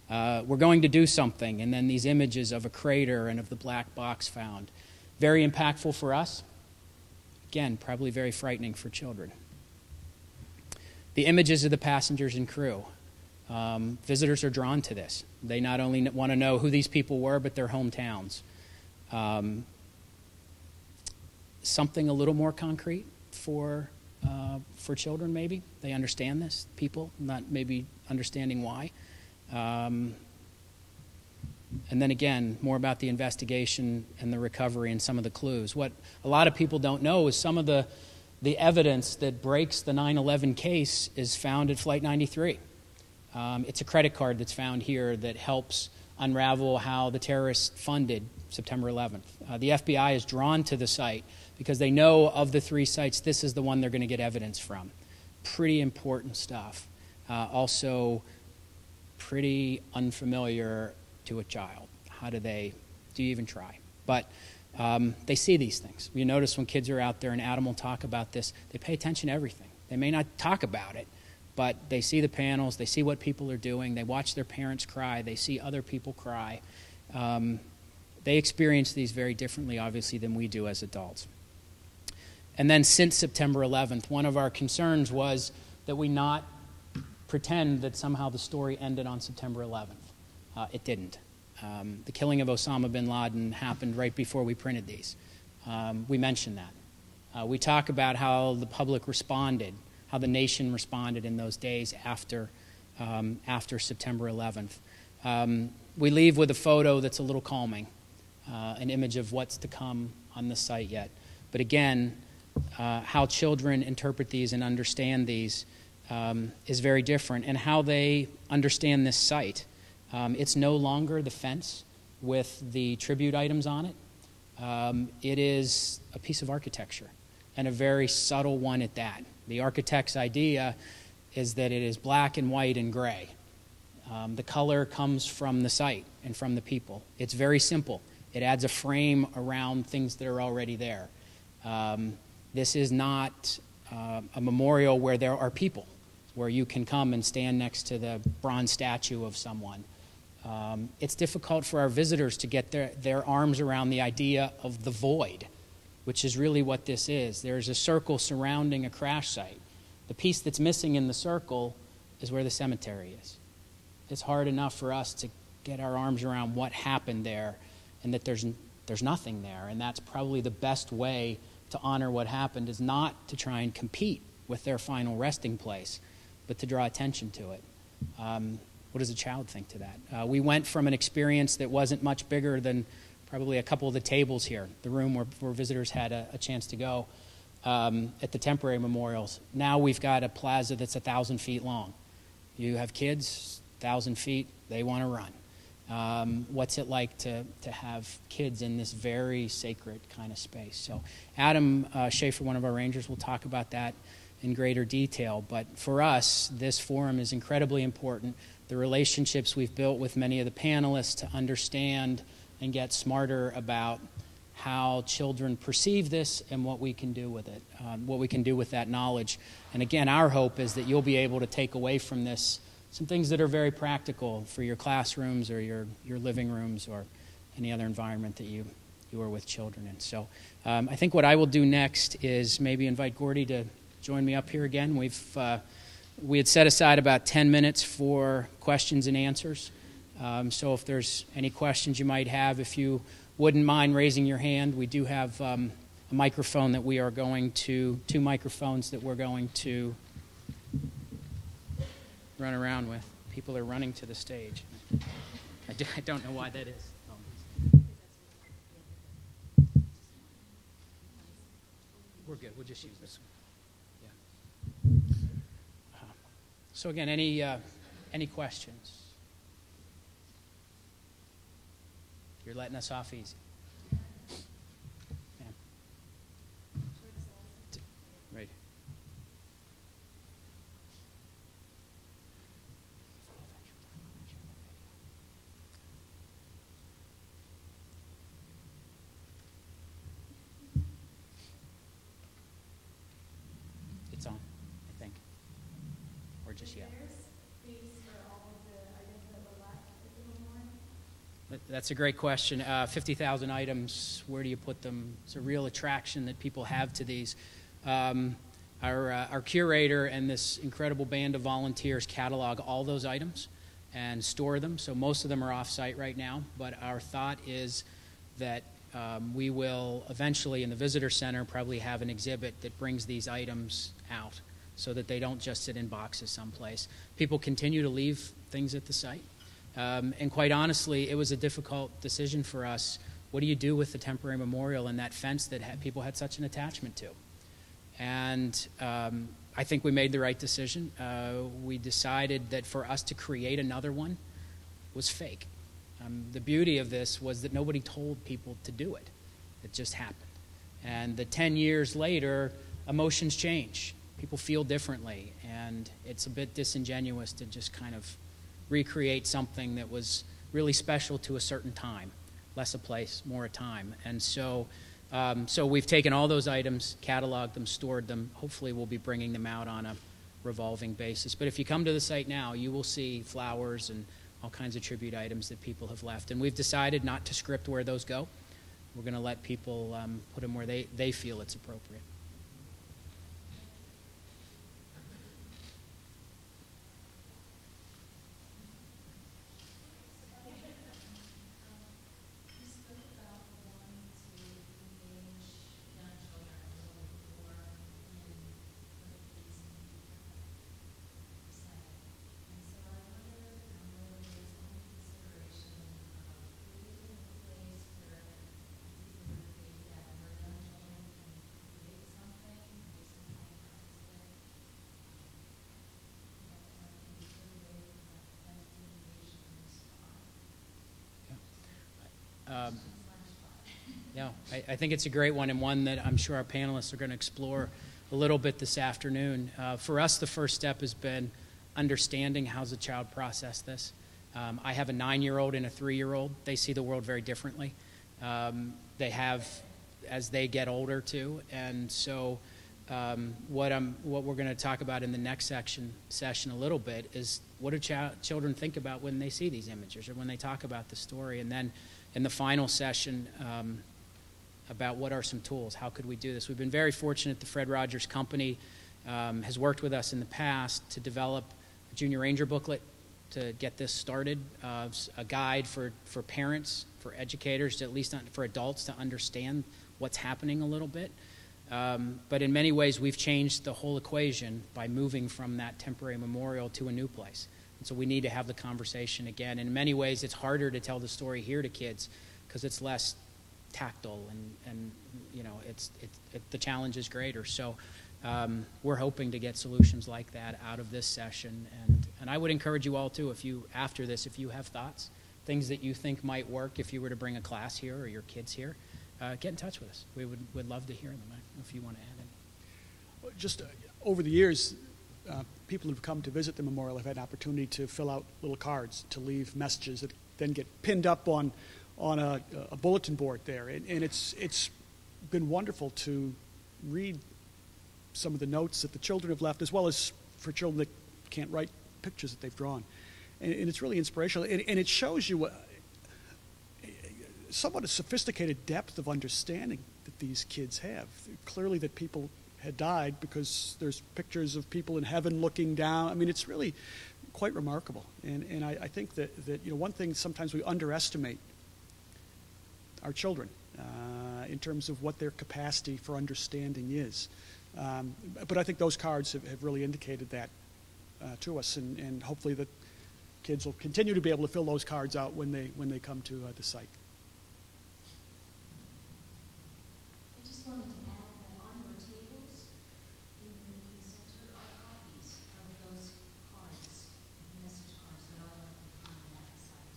We're going to do something, and then these images of a crater and of the black box found. Very impactful for us. Again, probably very frightening for children. The images of the passengers and crew. Visitors are drawn to this. They not only want to know who these people were, but their hometowns. Something a little more concrete for children, maybe. They understand this, people, not maybe understanding why. And then again, more about the investigation and the recovery and some of the clues. What a lot of people don't know is some of the evidence that breaks the 9/11 case is found at Flight 93. It's a credit card that's found here that helps unravel how the terrorists funded September 11th. The FBI is drawn to the site because they know of the 3 sites, this is the one they're going to get evidence from. Pretty important stuff. Also, pretty unfamiliar to a child. How do you even try? But they see these things. You notice when kids are out there, and Adam will talk about this, they pay attention to everything. They may not talk about it, but they see the panels, they see what people are doing, they watch their parents cry, they see other people cry. They experience these very differently, obviously, than we do as adults. And then since September 11th, one of our concerns was that we not pretend that somehow the story ended on September 11th. It didn't. The killing of Osama bin Laden happened right before we printed these. We mentioned that. We talk about how the public responded, how the nation responded in those days after September 11th. We leave with a photo that's a little calming, an image of what's to come on the site yet. But again, how children interpret these and understand these is very different, and how they understand this site. It's no longer the fence with the tribute items on it. It is a piece of architecture, and a very subtle one at that. The architect's idea is that it is black and white and gray. The color comes from the site and from the people. It's very simple. It adds a frame around things that are already there. This is not a memorial where there are people, where you can come and stand next to the bronze statue of someone. It's difficult for our visitors to get their arms around the idea of the void, which is really what this is. There's a circle surrounding a crash site. The piece that's missing in the circle is where the cemetery is. It's hard enough for us to get our arms around what happened there, and that there's nothing there. And that's probably the best way to honor what happened, is not to try and compete with their final resting place, but to draw attention to it. What does a child think to that? We went from an experience that wasn't much bigger than probably a couple of the tables here, the room where visitors had a chance to go at the temporary memorials. Now we've got a plaza that's 1,000 feet long. You have kids, 1,000 feet, they want to run. What's it like to have kids in this very sacred kind of space? So Adam Schaefer, one of our rangers, will talk about that in greater detail. But for us, this forum is incredibly important. The relationships we've built with many of the panelists to understand and get smarter about how children perceive this and what we can do with it, what we can do with that knowledge. And again, our hope is that you'll be able to take away from this some things that are very practical for your classrooms or your living rooms or any other environment that you are with children in. So I think what I will do next is maybe invite Gordy to join me up here again. We had set aside about 10 minutes for questions and answers. So if there's any questions you might have, if you wouldn't mind raising your hand, we do have a microphone that we are going to, 2 microphones that we're going to run around with. People are running to the stage. I don't know why that is. We're good. We'll just use this one. Yeah. So again, any questions? You're letting us off easy. Yeah. Right. It's on, I think. Or just yet. That's a great question. 50,000 items, where do you put them? It's a real attraction that people have to these. Our curator and this incredible band of volunteers catalog all those items and store them. So most of them are off-site right now, but our thought is that we will eventually in the visitor center probably have an exhibit that brings these items out so that they don't just sit in boxes someplace. People continue to leave things at the site. And quite honestly, it was a difficult decision for us. What do you do with the temporary memorial and that fence that people had such an attachment to? And I think we made the right decision. We decided that for us to create another one was fake. The beauty of this was that nobody told people to do it. It just happened. And the 10 years later, emotions change. People feel differently. And it's a bit disingenuous to just kind of recreate something that was really special to a certain time. Less a place, more a time. And so we've taken all those items, cataloged them, stored them. Hopefully we'll be bringing them out on a revolving basis. But if you come to the site now, you will see flowers and all kinds of tribute items that people have left. And we've decided not to script where those go. We're going to let people put them where they feel it's appropriate. Yeah, I think it's a great one, and one that I'm sure our panelists are going to explore a little bit this afternoon. For us, the first step has been understanding how's the child process this. I have a 9-year-old and a 3-year-old. They see the world very differently. They have, as they get older too, and so what we're going to talk about in the next session a little bit is what do children think about when they see these images or when they talk about the story, and then in the final session about what are some tools, how could we do this. We've been very fortunate. The Fred Rogers Company has worked with us in the past to develop a Junior Ranger booklet to get this started, a guide for parents, for educators, to at least for adults to understand what's happening a little bit. But in many ways, we've changed the whole equation by moving from that temporary memorial to a new place. And so we need to have the conversation again. And in many ways, it's harder to tell the story here to kids because it's less tactile and you know, the challenge is greater. So we're hoping to get solutions like that out of this session. And I would encourage you all too, after this, if you have thoughts, things that you think might work if you were to bring a class here or your kids here, get in touch with us. We would love to hear them if you want to add any. Just over the years, people who've come to visit the memorial have had an opportunity to fill out little cards, to leave messages that then get pinned up on a bulletin board there. And it's been wonderful to read some of the notes that the children have left, as well as for children that can't write pictures that they've drawn. And it's really inspirational. And it shows you somewhat a sophisticated depth of understanding that these kids have. Clearly that people had died because there's pictures of people in heaven looking down. I mean, it's really quite remarkable. And I think that you know, one thing sometimes we underestimate our children in terms of what their capacity for understanding is. But I think those cards have really indicated that to us, and hopefully that kids will continue to be able to fill those cards out when they come to the site. I just wanted to add that on your tables in the center are copies of those cards, message cards that all are on that site.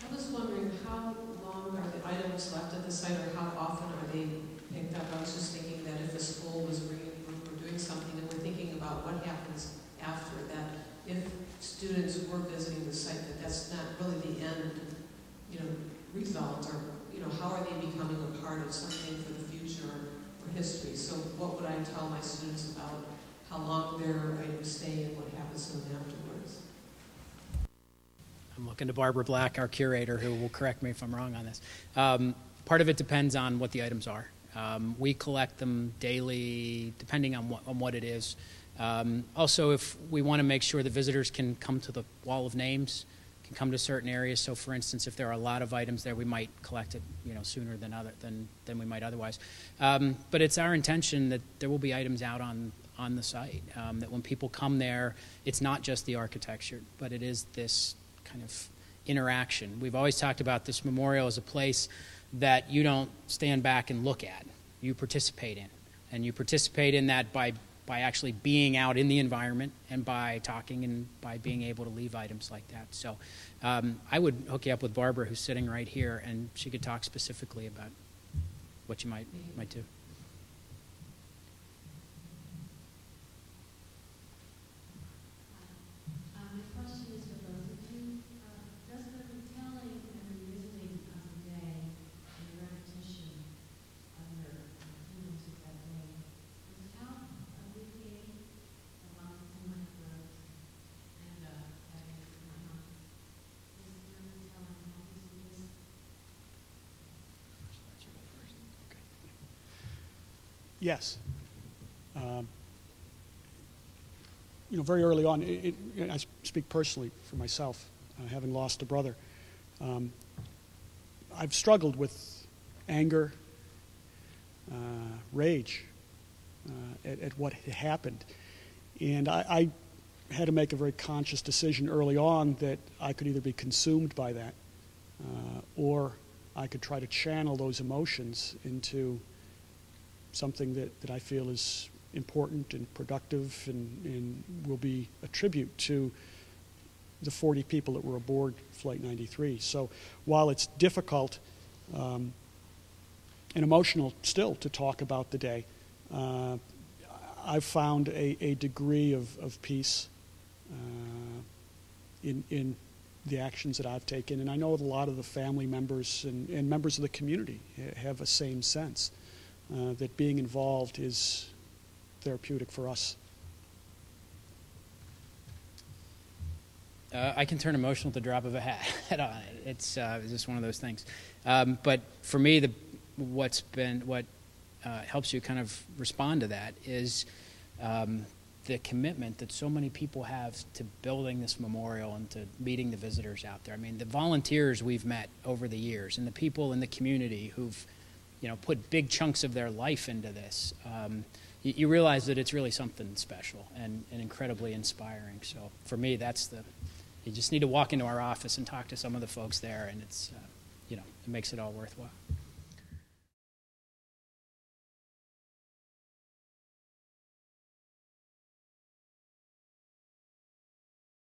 I was wondering how long are the items left at the site, or how often are they picked up? I was just thinking that if a school was bringing a group or doing something, and we're thinking about what happens after that, if students were visiting the site, that's not really the end, you know, result, or, you know, how are they becoming a part of something for the future or history? So what would I tell my students about how long their items stay and what happens to them afterwards? I'm looking to Barbara Black, our curator, who will correct me if I'm wrong on this. Part of it depends on what the items are. We collect them daily, depending on what it is. Also, if we want to make sure the visitors can come to the wall of names, can come to certain areas. So, for instance, if there are a lot of items there, we might collect it, sooner than we might otherwise. But it's our intention that there will be items out on the site. That when people come there, it's not just the architecture, but it is this kind of interaction. We've always talked about this memorial as a place that you don't stand back and look at. You participate in, and you participate in that by actually being out in the environment and by talking and by being able to leave items like that. So I would hook you up with Barbara, who's sitting right here, and she could talk specifically about what you might do. My question is for both of you. Does the retelling and revisiting of the day and the repetition of your feelings of that day, does it help alleviate a lot of my growth and that is my mom? Does the retelling help you see this? Yes. Very early on, I speak personally for myself, having lost a brother. I've struggled with anger, rage at what had happened. And I had to make a very conscious decision early on that I could either be consumed by that or I could try to channel those emotions into something that I feel is important and productive and will be a tribute to the 40 people that were aboard Flight 93. So while it's difficult and emotional still to talk about the day, I've found a degree of peace in the actions that I've taken. And I know that a lot of the family members and members of the community have a same sense that being involved is therapeutic for us. I can turn emotional at the drop of a hat. It's just one of those things. But for me, what helps you kind of respond to that is the commitment that so many people have to building this memorial and to meeting the visitors out there. I mean, the volunteers we've met over the years and the people in the community who've put big chunks of their life into this. You realize that it's really something special and incredibly inspiring. So for me, you just need to walk into our office and talk to some of the folks there, and it's, it makes it all worthwhile.